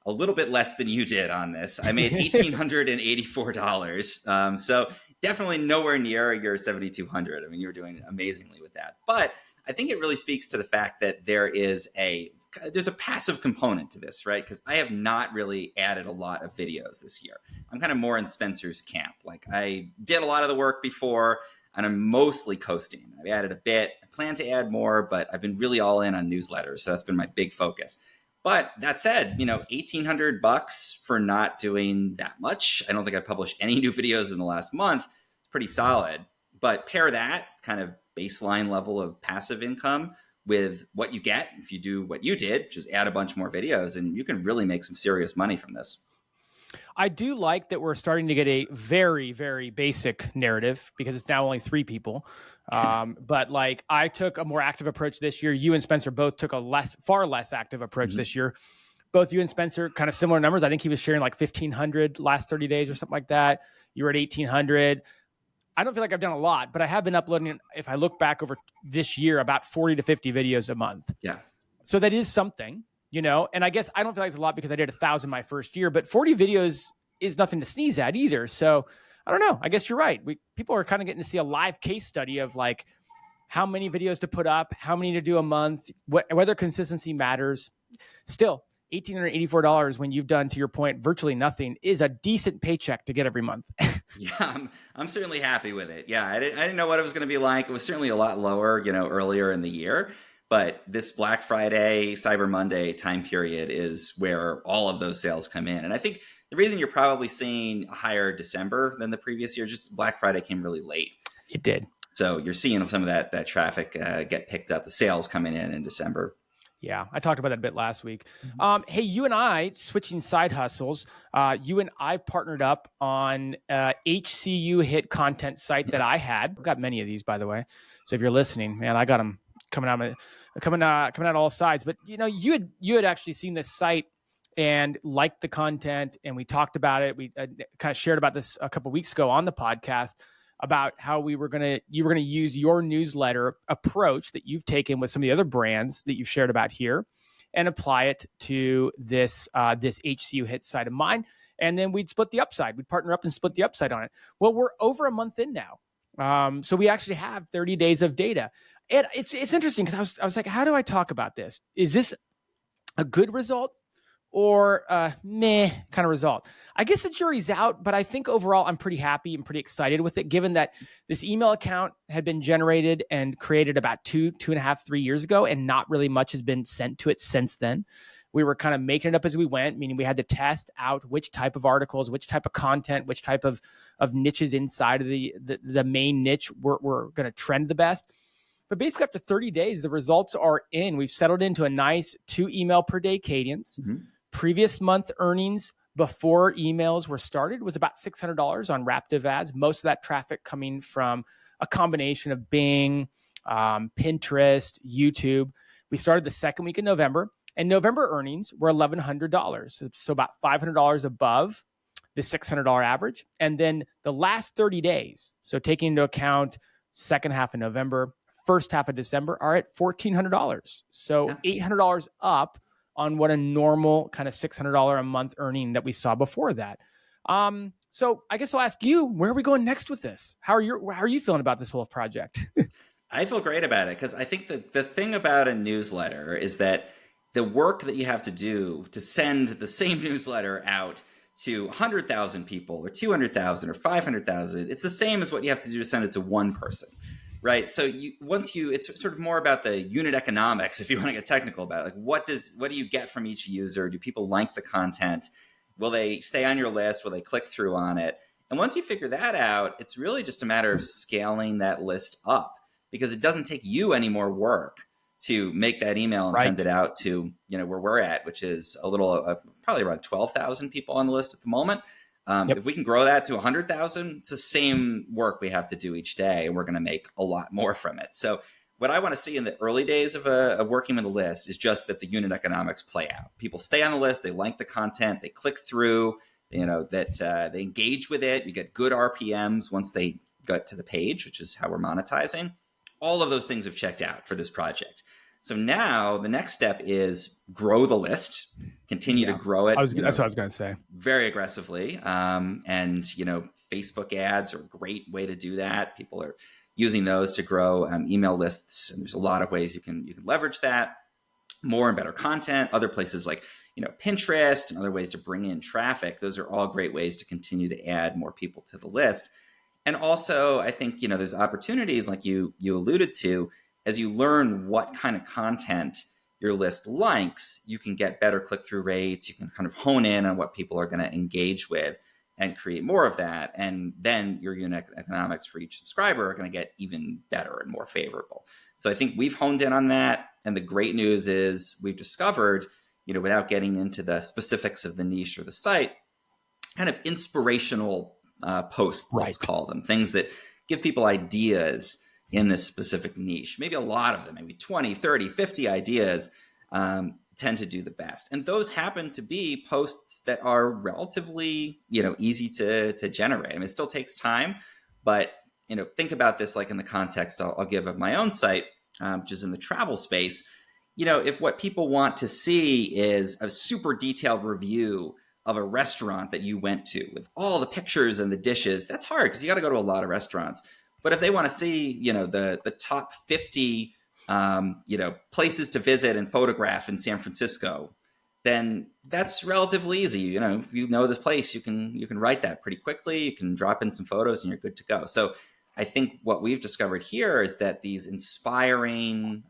a little bit less than you did on this. I made $1,884. So definitely nowhere near your 7,200. I mean, you were doing amazingly with that. But I think it really speaks to the fact that there's a passive component to this, right? Because I have not really added a lot of videos this year. I'm kind of more in Spencer's camp. Like I did a lot of the work before and I'm mostly coasting. I've added a bit. I plan to add more, but I've been really all in on newsletters. So that's been my big focus. But that said, $1,800 for not doing that much. I don't think I published any new videos in the last month. Pretty solid. But pair that kind of baseline level of passive income with what you get if you do what you did, just add a bunch more videos, and you can really make some serious money from this. I do like that we're starting to get a very, very basic narrative because it's now only 3 people. But like I took a more active approach this year. You and Spencer both took a far less active approach this year. Both you and Spencer, kind of similar numbers. I think he was sharing like 1,500 last 30 days or something like that. You were at 1,800. I don't feel like I've done a lot, but I have been uploading, if I look back over this year, about 40 to 50 videos a month. Yeah. So that is something, and I guess I don't feel like it's a lot because I did 1,000 my first year, but 40 videos is nothing to sneeze at either. So I don't know. I guess you're right. People are kind of getting to see a live case study of like how many videos to put up, how many to do a month, whether consistency matters. Still, $1,884 when you've done, to your point, virtually nothing is a decent paycheck to get every month. Yeah, I'm certainly happy with it. Yeah, I didn't know what it was going to be like. It was certainly a lot lower, earlier in the year. But this Black Friday, Cyber Monday time period is where all of those sales come in. And I think the reason you're probably seeing a higher December than the previous year, just Black Friday came really late. It did. So you're seeing some of that traffic get picked up, the sales coming in December. Yeah, I talked about that a bit last week. Hey, you and I, switching side hustles, you and I partnered up on HCU hit content site that I had. I've got many of these, by the way. So if you're listening, man, I got them coming out all sides. But you had actually seen this site and liked the content, and we talked about it. We kind of shared about this a couple of weeks ago on the podcast about how you were going to use your newsletter approach that you've taken with some of the other brands that you've shared about here, and apply it to this HCU hit site of mine. And then we'd split the upside. We'd partner up and split the upside on it. Well, we're over a month in now. So we actually have 30 days of data. And it's interesting because I was like, how do I talk about this? Is this a good result or a meh kind of result? I guess the jury's out, but I think overall I'm pretty happy and pretty excited with it, given that this email account had been generated and created about 2.5, 3 years ago, and not really much has been sent to it since then. We were kind of making it up as we went, meaning we had to test out which type of articles, which type of content, which type of niches inside of the main niche were going to trend the best. But basically, after 30 days, the results are in. We've settled into a nice 2 email per day cadence. Mm-hmm. Previous month earnings before emails were started was about $600 on Raptive ads. Most of that traffic coming from a combination of Bing, Pinterest, YouTube. We started the second week in November, and November earnings were $1,100. So about $500 above the $600 average. And then the last 30 days, so taking into account second half of November, first half of December, are at $1,400. So $800 up on what a normal kind of $600 a month earning that we saw before that. So I guess I'll ask you, where are we going next with this? How are you feeling about this whole project? I feel great about it because I think the thing about a newsletter is that the work that you have to do to send the same newsletter out to 100,000 people or 200,000 or 500,000, it's the same as what you have to do to send it to one person. Right. So it's sort of more about the unit economics, if you want to get technical about it. Like what do you get from each user? Do people like the content? Will they stay on your list? Will they click through on it? And once you figure that out, it's really just a matter of scaling that list up, because it doesn't take you any more work to make that email and send it out to, where we're at, which is a little, probably around 12,000 people on the list at the moment. If we can grow that to 100,000, it's the same work we have to do each day, and we're going to make a lot more from it. So what I want to see in the early days of working with a list is just that the unit economics play out. People stay on the list, they like the content, they click through, that they engage with it. You get good RPMs once they get to the page, which is how we're monetizing. All of those things have checked out for this project. So now the next step is grow the list, continue to grow it. That's what I was going to say. Very aggressively. And, Facebook ads are a great way to do that. People are using those to grow email lists. And there's a lot of ways you can leverage that. More and better content, other places like, Pinterest and other ways to bring in traffic. Those are all great ways to continue to add more people to the list. And also, I think, there's opportunities like you alluded to. As you learn what kind of content your list likes, you can get better click-through rates. You can kind of hone in on what people are going to engage with and create more of that. And then your unit economics for each subscriber are going to get even better and more favorable. So I think we've honed in on that. And the great news is we've discovered, without getting into the specifics of the niche or the site, kind of inspirational posts, let's call them, things that give people ideas in this specific niche. Maybe a lot of them, maybe 20, 30, 50 ideas tend to do the best. And those happen to be posts that are relatively, easy to generate. I mean, it still takes time, but, think about this like in the context I'll give of my own site, which is in the travel space. If what people want to see is a super detailed review of a restaurant that you went to with all the pictures and the dishes, that's hard because you got to go to a lot of restaurants. But if they want to see, the top 50, places to visit and photograph in San Francisco, then that's relatively easy. If you know the place, you can write that pretty quickly. You can drop in some photos and you're good to go. So I think what we've discovered here is that these inspiring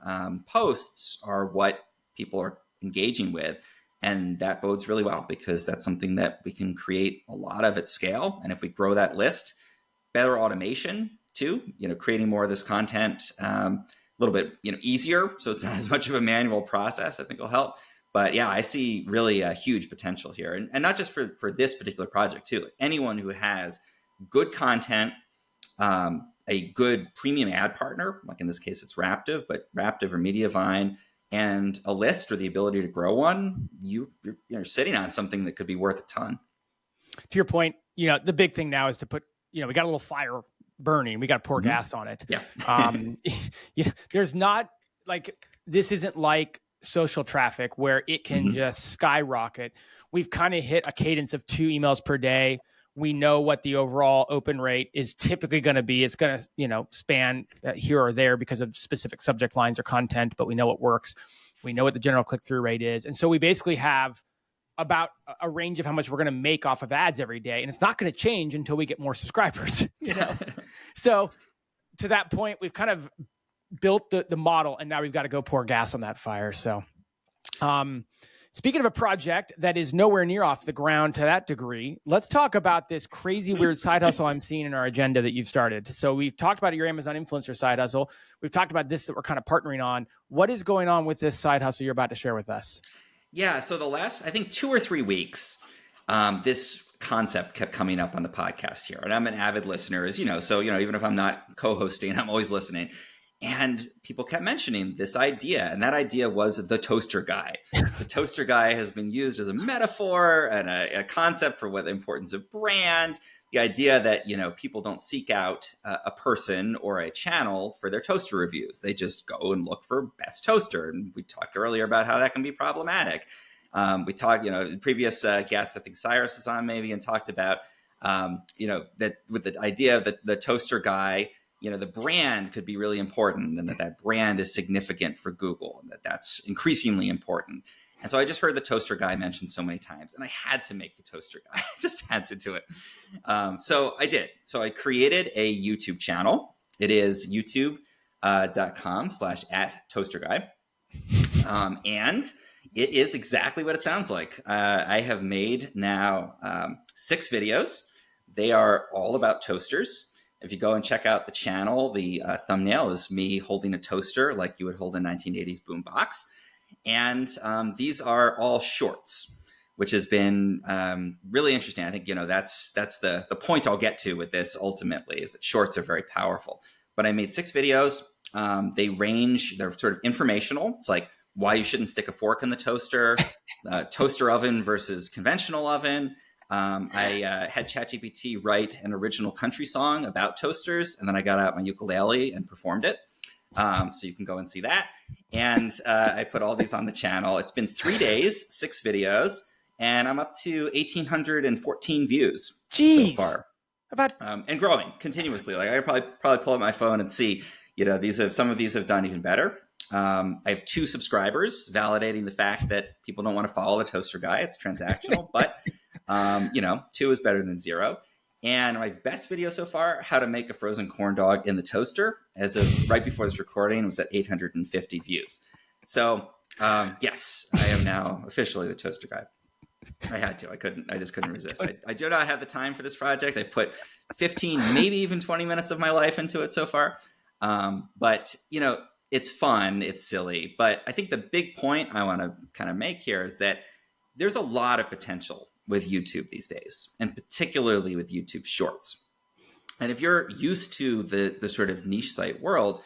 posts are what people are engaging with. And that bodes really well because that's something that we can create a lot of at scale. And if we grow that list, better automation too, creating more of this content a little bit, easier. So it's not as much of a manual process, I think will help. But yeah, I see really a huge potential here. And not just for this particular project too, like anyone who has good content, a good premium ad partner, like in this case, it's Raptive, but Raptive or Mediavine, and a list or the ability to grow one, you're sitting on something that could be worth a ton. To your point, the big thing now is to put, we got a little fire burning. We got to pour gas on it. Yeah. There's not like, this isn't like social traffic where it can just skyrocket. We've kind of hit a cadence of 2 emails per day. We know what the overall open rate is typically going to be. It's going to, span here or there because of specific subject lines or content, but we know it works. We know what the general click-through rate is. And so we basically have about a range of how much we're going to make off of ads every day. And it's not going to change until we get more subscribers, So to that point, we've kind of built the model, and now we've got to go pour gas on that fire. So, speaking of a project that is nowhere near off the ground to that degree, let's talk about this crazy, weird side hustle I'm seeing in our agenda that you've started. So we've talked about your Amazon influencer side hustle. We've talked about this that we're kind of partnering on. What is going on with this side hustle you're about to share with us? Yeah. So the last, I think, 2 or 3 weeks, this concept kept coming up on the podcast here. And I'm an avid listener, as you know. So, even if I'm not co-hosting, I'm always listening. And people kept mentioning this idea, and that idea was the toaster guy. The toaster guy has been used as a metaphor and a concept for what the importance of brand. The idea that, people don't seek out a person or a channel for their toaster reviews. They just go and look for best toaster. And we talked earlier about how that can be problematic. We talked, previous guests, I think Cyrus was on maybe, and talked about, that with the idea of the toaster guy, the brand could be really important, and that brand is significant for Google, and that's increasingly important. And so I just heard the toaster guy mentioned so many times, and I had to make the toaster guy. I just had to do it. So I did. So I created a YouTube channel. It is youtube.com/@toasterguy. And it is exactly what it sounds like. I have made now 6 videos. They are all about toasters. If you go and check out the channel, the thumbnail is me holding a toaster like you would hold a 1980s boombox. And these are all shorts, which has been really interesting. I think, that's the point I'll get to with this ultimately, is that shorts are very powerful. But I made 6 videos. They're sort of informational. It's like why you shouldn't stick a fork in the toaster, toaster oven versus conventional oven. I had ChatGPT write an original country song about toasters, and then I got out my ukulele and performed it. So you can go and see that. And I put all these on the channel. It's been 3 days, 6 videos, and I'm up to 1,814 views so far. And growing continuously. Like I probably pull up my phone and see, some of these have done even better. I have 2 subscribers, validating the fact that people don't want to follow the toaster guy. It's transactional, but 2 is better than 0. And my best video so far, how to make a frozen corn dog in the toaster, as of right before this recording, was at 850 views. So yes, I am now officially the toaster guy. I had to. I just couldn't resist. I do not have the time for this project. I've put 15, maybe even 20 minutes of my life into it so far. But it's fun, it's silly. But I think the big point I want to kind of make here is that there's a lot of potential with YouTube these days, and particularly with YouTube Shorts. And if you're used to the sort of niche site world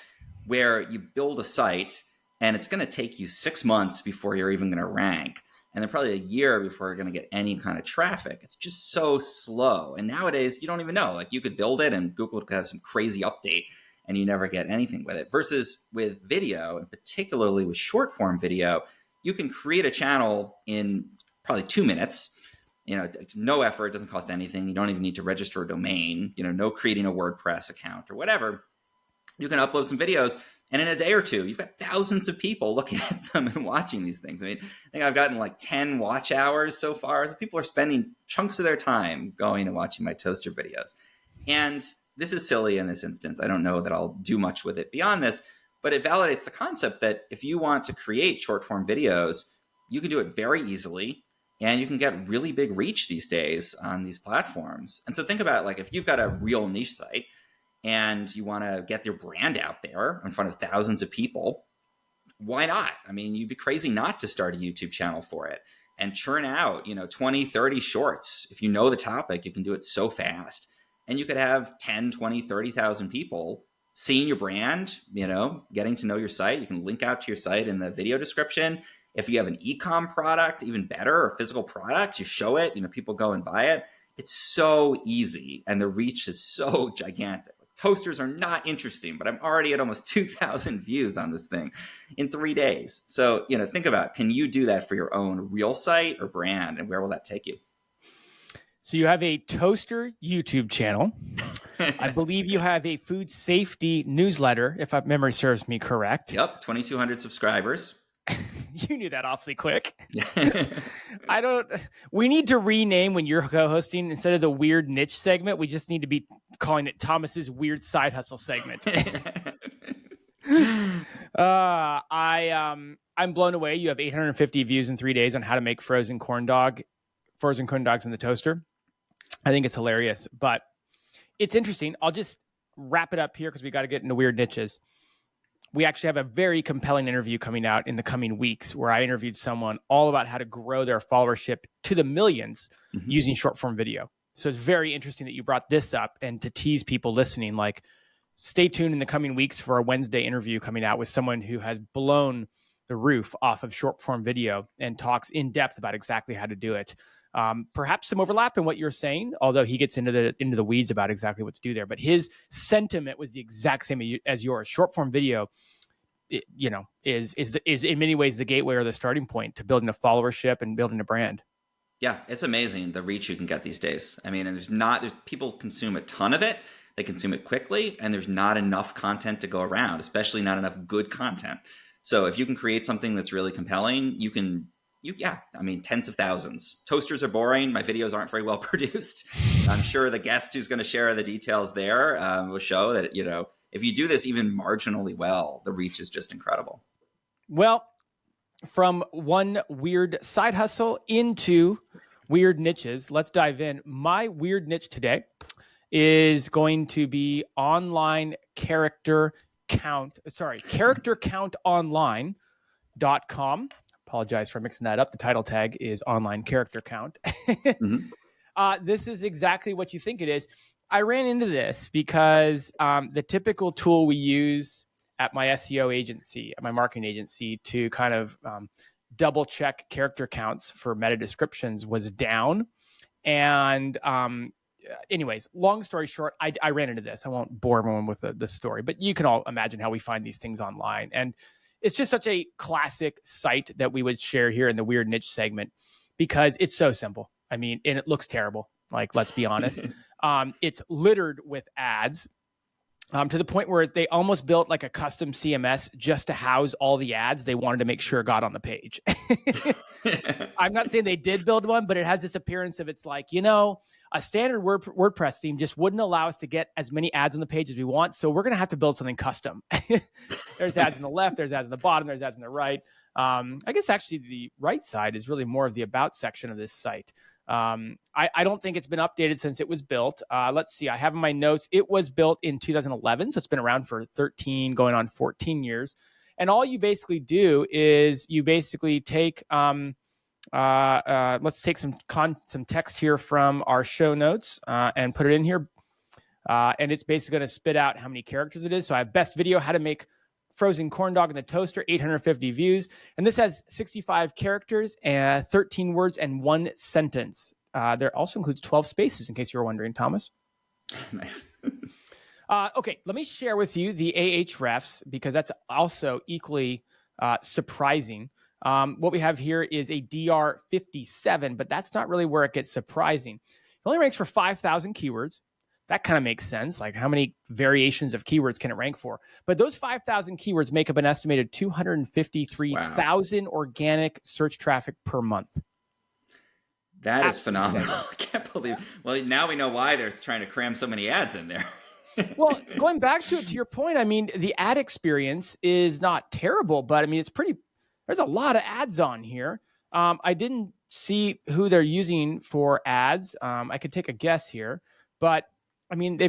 where you build a site and it's going to take you 6 months before you're even going to rank, and then probably a year before you're going to get any kind of traffic, it's just so slow. And nowadays, you don't even know. Like, you could build it and Google could have some crazy update and you never get anything with it. Versus with video, and particularly with short form video, you can create a channel in probably 2 minutes. No effort, it doesn't cost anything. You don't even need to register a domain, no creating a WordPress account or whatever. You can upload some videos, and in a day or 2, you've got thousands of people looking at them and watching these things. I think I've gotten like 10 watch hours so far. So people are spending chunks of their time going and watching my toaster videos. And this is silly in this instance. I don't know that I'll do much with it beyond this, but it validates the concept that if you want to create short form videos, you can do it very easily. And you can get really big reach these days on these platforms. And so think about, like, if you've got a real niche site and you want to get your brand out there in front of thousands of people, why not? You'd be crazy not to start a YouTube channel for it and churn out, 20, 30 shorts. If you know the topic, you can do it so fast. And you could have 10, 20, 30,000 people seeing your brand, getting to know your site. You can link out to your site in the video description. If you have an e-com product, even better, or physical product, you show it, people go and buy it. It's so easy, and the reach is so gigantic. toasters are not interesting, but I'm already at almost 2,000 views on this thing in 3 days. So, think about, can you do that for your own real site or brand, and where will that take you? So you have a toaster YouTube channel. I believe you have a food safety newsletter, if my memory serves me correct. Yep, 2,200 subscribers. You knew that awfully quick. We need to rename when you're co-hosting, instead of the weird niche segment, we just need to be calling it Thomas's weird side hustle segment. I'm blown away. You have 850 views in 3 days on how to make frozen corn dogs in the toaster. I think it's hilarious, but it's interesting. I'll just wrap it up here because we got to get into weird niches. We actually have a very compelling interview coming out in the coming weeks where I interviewed someone all about how to grow their followership to the millions using short form video. So it's very interesting that you brought this up, and to tease people listening, like, stay tuned in the coming weeks for a Wednesday interview coming out with someone who has blown the roof off of short form video and talks in depth about exactly how to do it. Perhaps some overlap in what you're saying, although he gets into the weeds about exactly what to do there. But his sentiment was the exact same as yours. Short form video, is in many ways the gateway or the starting point to building a followership and building a brand. Yeah, it's amazing the reach you can get these days. I mean, and there's people consume a ton of it. They consume it quickly, and there's not enough content to go around, especially not enough good content. So if you can create something that's really compelling, tens of thousands. Toasters are boring. My videos aren't very well produced. I'm sure the guest who's going to share the details there will show that, if you do this even marginally well, the reach is just incredible. Well, from one weird side hustle into weird niches, let's dive in. My weird niche today is going to be charactercountonline.com. Apologize for mixing that up. The title tag is online character count. This is exactly what you think it is. I ran into this because the typical tool we use at my SEO agency, at my marketing agency, to kind of double check character counts for meta descriptions was down. And anyways, long story short, I ran into this. I won't bore everyone with the story, but you can all imagine how we find these things online. And it's just such a classic site that we would share here in the weird niche segment because it's so simple. I mean, and it looks terrible. Like, let's be honest. It's littered with ads to the point where they almost built like a custom CMS just to house all the ads they wanted to make sure got on the page. I'm not saying they did build one, but it has this appearance of, it's like, a standard WordPress theme just wouldn't allow us to get as many ads on the page as we want. So we're going to have to build something custom. There's ads on the left, there's ads on the bottom, there's ads on the right. I guess actually the right side is really more of the about section of this site. I don't think it's been updated since it was built. Let's see. I have in my notes, it was built in 2011. So it's been around for 13, going on 14 years. And all you basically do is you basically take, let's take some text here from our show notes and put it in here. And it's basically going to spit out how many characters it is. So I have best video, how to make frozen corn dog in the toaster, 850 views. And this has 65 characters, 13 words, and 1 sentence. There also includes 12 spaces, in case you were wondering, Thomas. Nice. Okay, let me share with you the Ahrefs, because that's also equally surprising. What we have here is a DR57, but that's not really where it gets surprising. It only ranks for 5,000 keywords. That kind of makes sense. Like, how many variations of keywords can it rank for? But those 5,000 keywords make up an estimated 253,000 organic search traffic per month. That is phenomenal. I can't believe. Well, now we know why they're trying to cram so many ads in there. Well, going back to your point, I mean, the ad experience is not terrible, but I mean, there's a lot of ads on here. I didn't see who they're using for ads. I could take a guess here, but I mean,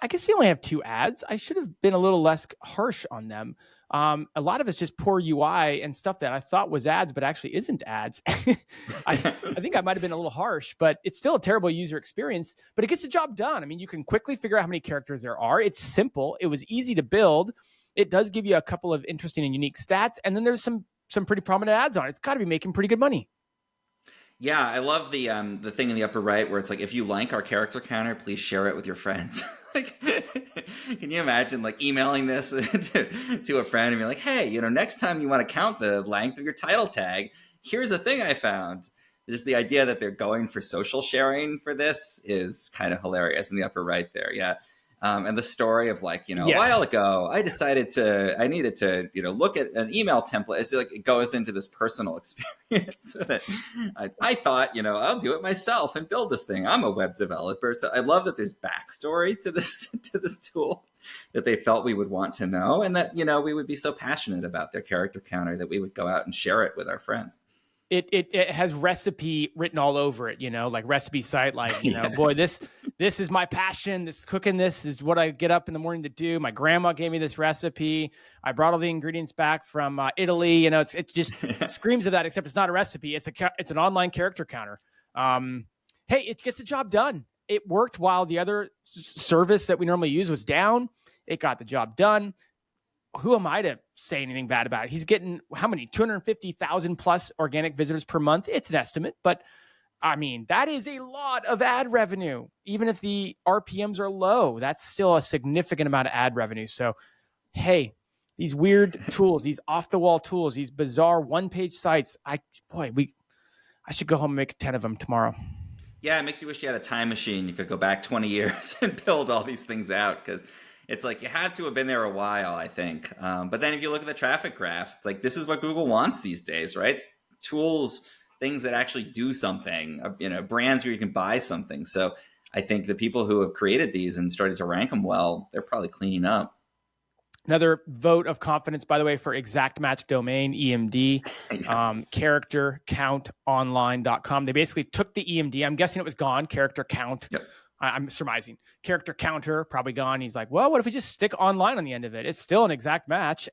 I guess they only have 2 ads. I should have been a little less harsh on them. A lot of it's just poor UI and stuff that I thought was ads, but actually isn't ads. I think I might have been a little harsh, but it's still a terrible user experience, but it gets the job done. I mean, you can quickly figure out how many characters there are. It's simple. It was easy to build. It does give you a couple of interesting and unique stats. And then there's some pretty prominent ads on it. It's got to be making pretty good money. Yeah, I love the thing in the upper right where it's like, if you like our character counter, please share it with your friends. Like, can you imagine like emailing this to a friend and be like, hey, next time you want to count the length of your title tag, here's a thing I found. Just the idea that they're going for social sharing for this is kind of hilarious in the upper right there. Yeah. And the story of like, a while Yes. ago, I needed to, look at an email template. It's like it goes into this personal experience. That I thought, I'll do it myself and build this thing. I'm a web developer. So I love that there's backstory to this, to this tool that they felt we would want to know. And that, we would be so passionate about their character counter that we would go out and share it with our friends. It has recipe written all over it, like recipe site, like, boy, this is my passion. This cooking, this is what I get up in the morning to do. My grandma gave me this recipe. I brought all the ingredients back from Italy. It just screams of that, except it's not a recipe. It's an online character counter. Hey, it gets the job done. It worked while the other service that we normally use was down. It got the job done. Who am I to say anything bad about it? He's getting how many 250,000 plus organic visitors per month. It's an estimate, but I mean, that is a lot of ad revenue. Even if the RPMs are low, that's still a significant amount of ad revenue. So, hey, these weird tools, these off the wall tools, these bizarre one page sites. I should go home and make 10 of them tomorrow. Yeah. It makes you wish you had a time machine. You could go back 20 years and build all these things out, because it's like you had to have been there a while, I think. But then if you look at the traffic graph, it's like, this is what Google wants these days, right? It's tools, things that actually do something, brands where you can buy something. So I think the people who have created these and started to rank them well, they're probably cleaning up. Another vote of confidence, by the way, for exact match domain, EMD, charactercountonline.com. They basically took the EMD. I'm guessing it was gone, character count. Yep. I'm surmising. Character counter, probably gone. He's like, well, what if we just stick online on the end of it? It's still an exact match.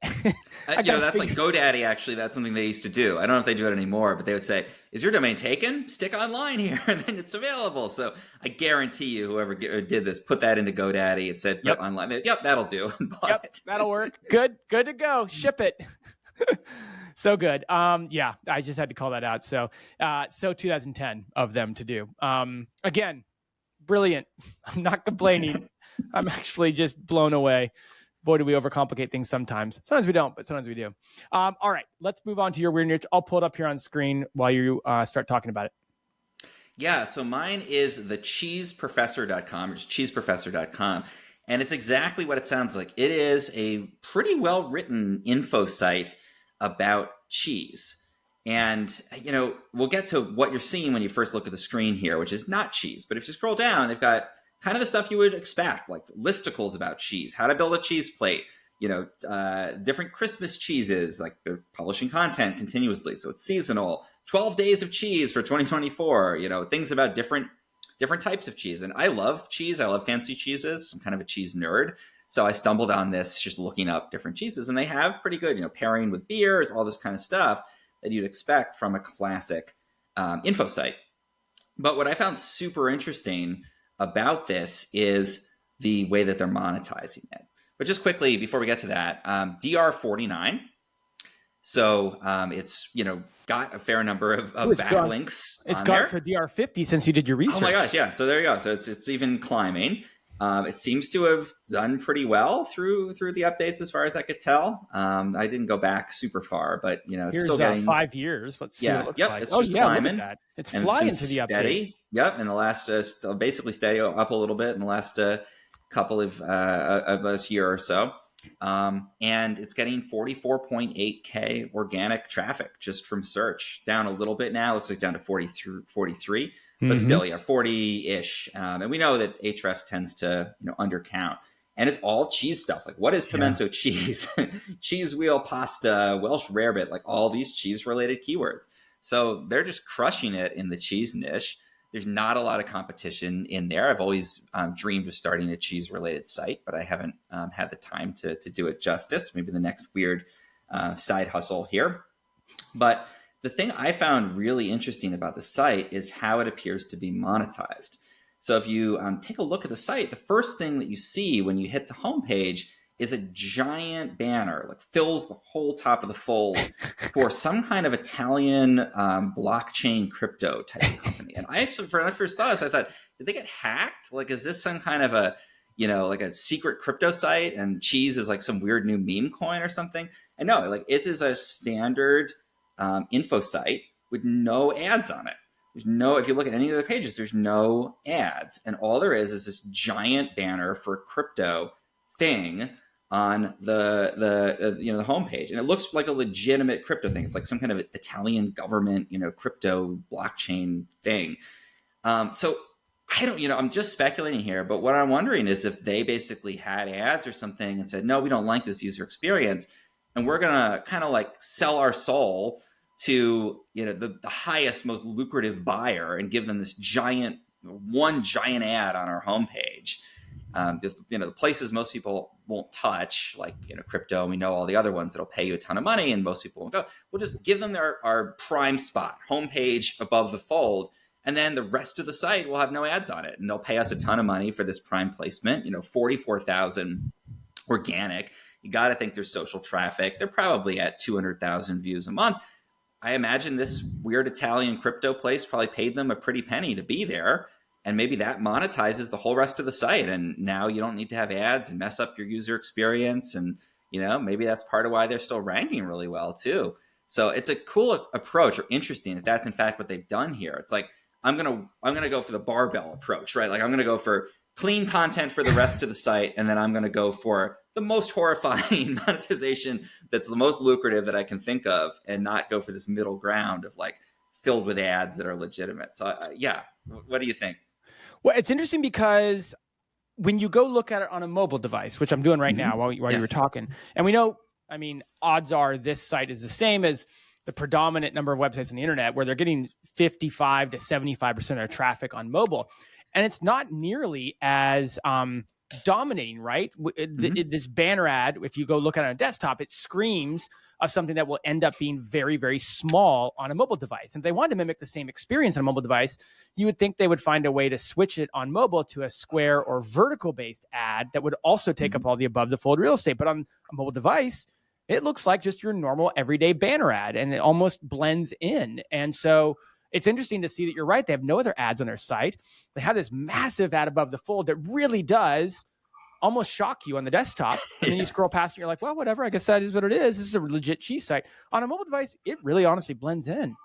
That's like GoDaddy, actually. That's something they used to do. I don't know if they do it anymore, but they would say, is your domain taken? Stick online here, and then it's available. So I guarantee you, whoever did this, put that into GoDaddy. It said, yep, online. Yep, that'll do. Yep, that'll work. Good to go. Ship it. So good. Yeah, I just had to call that out. So 2010 of them to do. Again, brilliant. I'm not complaining. I'm actually just blown away. Boy, do we overcomplicate things sometimes. Sometimes we don't, but sometimes we do. All right, let's move on to your weird niche. I'll pull it up here on screen while you start talking about it. Yeah, so mine is thecheeseprofessor.com, or cheeseprofessor.com. And it's exactly what it sounds like. It is a pretty well-written info site about cheese. And, we'll get to what you're seeing when you first look at the screen here, which is not cheese. But if you scroll down, they've got kind of the stuff you would expect, like listicles about cheese, how to build a cheese plate, different Christmas cheeses, like they're publishing content continuously. So it's seasonal, 12 days of cheese for 2024, things about different types of cheese. And I love cheese. I love fancy cheeses. I'm kind of a cheese nerd. So I stumbled on this just looking up different cheeses, and they have pretty good, pairing with beers, all this kind of stuff that you'd expect from a classic info site. But what I found super interesting about this is the way that they're monetizing it. But just quickly, before we get to that, DR49. So it's, got a fair number of backlinks. It's got to DR50 since you did your research. Oh my gosh, yeah. So there you go. So it's even climbing. It seems to have done pretty well through the updates, as far as I could tell. I didn't go back super far, but it's Here's still getting 5 years. Let's see. What it looks like. It's just climbing. Look at that. It's flying to the updates. Yep, in the last basically steady up a little bit in the last couple of a year or so. And it's getting 44.8K organic traffic just from search. Down a little bit now. Looks like down to 43, but still, 40-ish. And we know that Ahrefs tends to, undercount. And it's all cheese stuff. Like, what is pimento cheese? Cheese wheel pasta, Welsh rarebit, like all these cheese-related keywords. So they're just crushing it in the cheese niche. There's not a lot of competition in there. I've always dreamed of starting a cheese-related site, but I haven't had the time to do it justice. Maybe the next weird side hustle here. But the thing I found really interesting about the site is how it appears to be monetized. So if you take a look at the site, the first thing that you see when you hit the homepage is a giant banner, like fills the whole top of the fold for some kind of Italian blockchain crypto type of company. And when I first saw this, I thought, did they get hacked? Like, is this some kind of a, like a secret crypto site, and cheese is like some weird new meme coin or something? And no, like it is a standard info site with no ads on it. If you look at any of the pages, there's no ads. And all there is this giant banner for crypto thing on the homepage. And it looks like a legitimate crypto thing. It's like some kind of Italian government, crypto blockchain thing. So I don't, I'm just speculating here, but what I'm wondering is if they basically had ads or something and said, no, we don't like this user experience, and we're going to kind of like sell our soul to, the highest, most lucrative buyer and give them this one giant ad on our homepage. The places most people won't touch, like, crypto, we know all the other ones that'll pay you a ton of money and most people won't go. We'll just give them our prime spot, homepage above the fold. And then the rest of the site will have no ads on it. And they'll pay us a ton of money for this prime placement, 44,000 organic. You got to think there's social traffic. They're probably at 200,000 views a month. I imagine this weird Italian crypto place probably paid them a pretty penny to be there. And maybe that monetizes the whole rest of the site. And now you don't need to have ads and mess up your user experience. And, maybe that's part of why they're still ranking really well too. So it's a cool approach, or interesting that that's in fact what they've done here. It's like, I'm gonna go for the barbell approach, right? Like I'm gonna go for clean content for the rest of the site, and then I'm gonna go for the most horrifying monetization that's the most lucrative that I can think of, and not go for this middle ground of like filled with ads that are legitimate. So yeah, what do you think? Well, it's interesting because when you go look at it on a mobile device, which I'm doing right now while you were talking, and we know, odds are this site is the same as the predominant number of websites on the internet, where they're getting 55 to 75% of their traffic on mobile. And it's not nearly as dominating, right? This banner ad, if you go look at it on a desktop, it screams of something that will end up being very, very small on a mobile device. And if they wanted to mimic the same experience on a mobile device, you would think they would find a way to switch it on mobile to a square or vertical-based ad that would also take up all the above-the-fold real estate. But on a mobile device, it looks like just your normal everyday banner ad, and it almost blends in. And so it's interesting to see that you're right. They have no other ads on their site. They have this massive ad above the fold that really does almost shock you on the desktop. And then you scroll past it, and you're like, well, whatever. I guess that is what it is. This is a legit cheese site. On a mobile device, it really honestly blends in.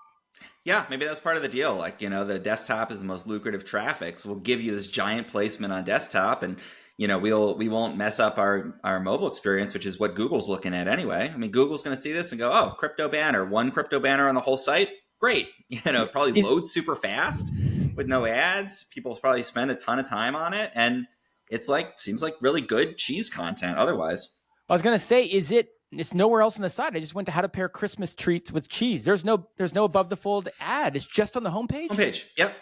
Yeah, maybe that's part of the deal. Like, the desktop is the most lucrative traffic. So we'll give you this giant placement on desktop, and we won't mess up our mobile experience, which is what Google's looking at anyway. Google's going to see this and go, oh, crypto banner, one crypto banner on the whole site. Great. Probably loads super fast with no ads. People probably spend a ton of time on it. And seems like really good cheese content otherwise. I was going to say, it's nowhere else on the site. I just went to how to pair Christmas treats with cheese. There's no above the fold ad. It's just on the homepage. Yep.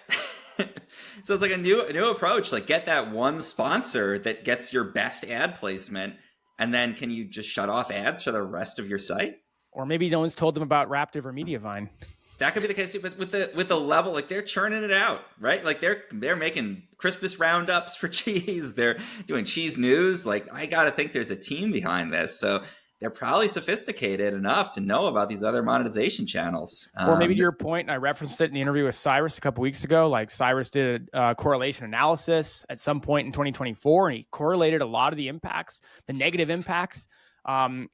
So it's like a new approach. Like, get that one sponsor that gets your best ad placement, and then can you just shut off ads for the rest of your site? Or maybe no one's told them about Raptive or Mediavine. That could be the case, but with the level, like they're churning it out, right? Like they're making Christmas roundups for cheese. They're doing cheese news. Like, I got to think there's a team behind this. So they're probably sophisticated enough to know about these other monetization channels. Or maybe to your point, and I referenced it in the interview with Cyrus a couple weeks ago, like Cyrus did a correlation analysis at some point in 2024, and he correlated a lot of the impacts, the negative impacts from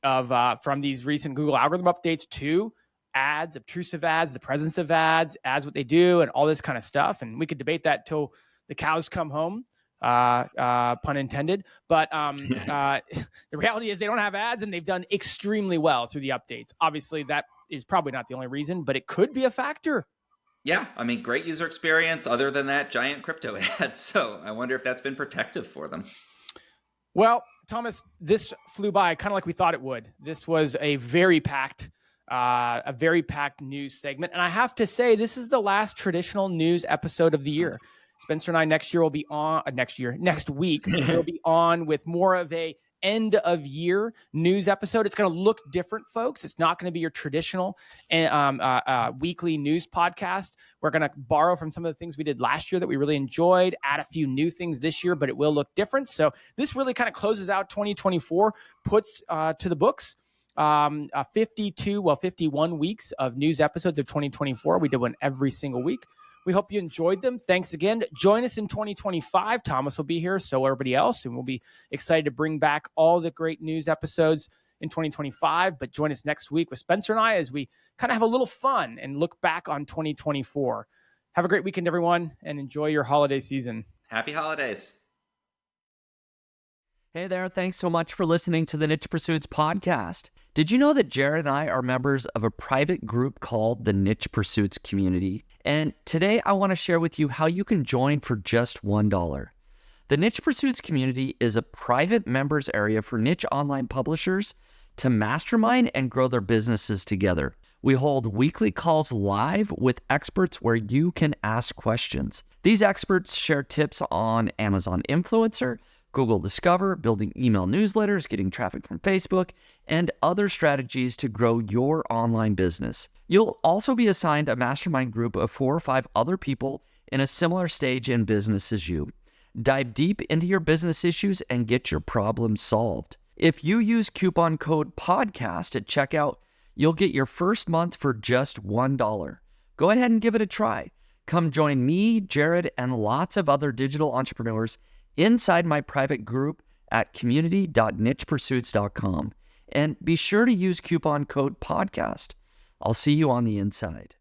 these recent Google algorithm updates to ads, obtrusive ads, the presence of ads, what they do, and all this kind of stuff. And we could debate that till the cows come home. Pun intended. But the reality is they don't have ads, and they've done extremely well through the updates. Obviously, that is probably not the only reason, but it could be a factor. Yeah, great user experience other than that giant crypto ad. So I wonder if that's been protective for them. Well, Thomas, this flew by kind of like we thought it would. This was a very packed news segment. And I have to say, this is the last traditional news episode of the year. Spencer and I next week, we'll be on with more of a end of year news episode. It's going to look different, folks. It's not going to be your traditional weekly news podcast. We're going to borrow from some of the things we did last year that we really enjoyed, add a few new things this year, but it will look different. So this really kind of closes out 2024, puts to the books 51 weeks of news episodes of 2024. We did one every single week. We hope you enjoyed them. Thanks again. Join us in 2025. Thomas will be here, so everybody else, and we'll be excited to bring back all the great news episodes in 2025. But join us next week with Spencer and I as we kind of have a little fun and look back on 2024. Have a great weekend, everyone, and enjoy your holiday season. Happy holidays. Hey there, thanks so much for listening to the Niche Pursuits podcast. Did you know that Jared and I are members of a private group called the Niche Pursuits Community? And today I want to share with you how you can join for just $1. The Niche Pursuits Community is a private members area for niche online publishers to mastermind and grow their businesses together. We hold weekly calls live with experts where you can ask questions. These experts share tips on Amazon Influencer, Google Discover, building email newsletters, getting traffic from Facebook, and other strategies to grow your online business. You'll also be assigned a mastermind group of 4 or 5 other people in a similar stage in business as you. Dive deep into your business issues and get your problems solved. If you use coupon code PODCAST at checkout, you'll get your first month for just $1. Go ahead and give it a try. Come join me, Jared, and lots of other digital entrepreneurs inside my private group at community.nichepursuits.com. And be sure to use coupon code PODCAST. I'll see you on the inside.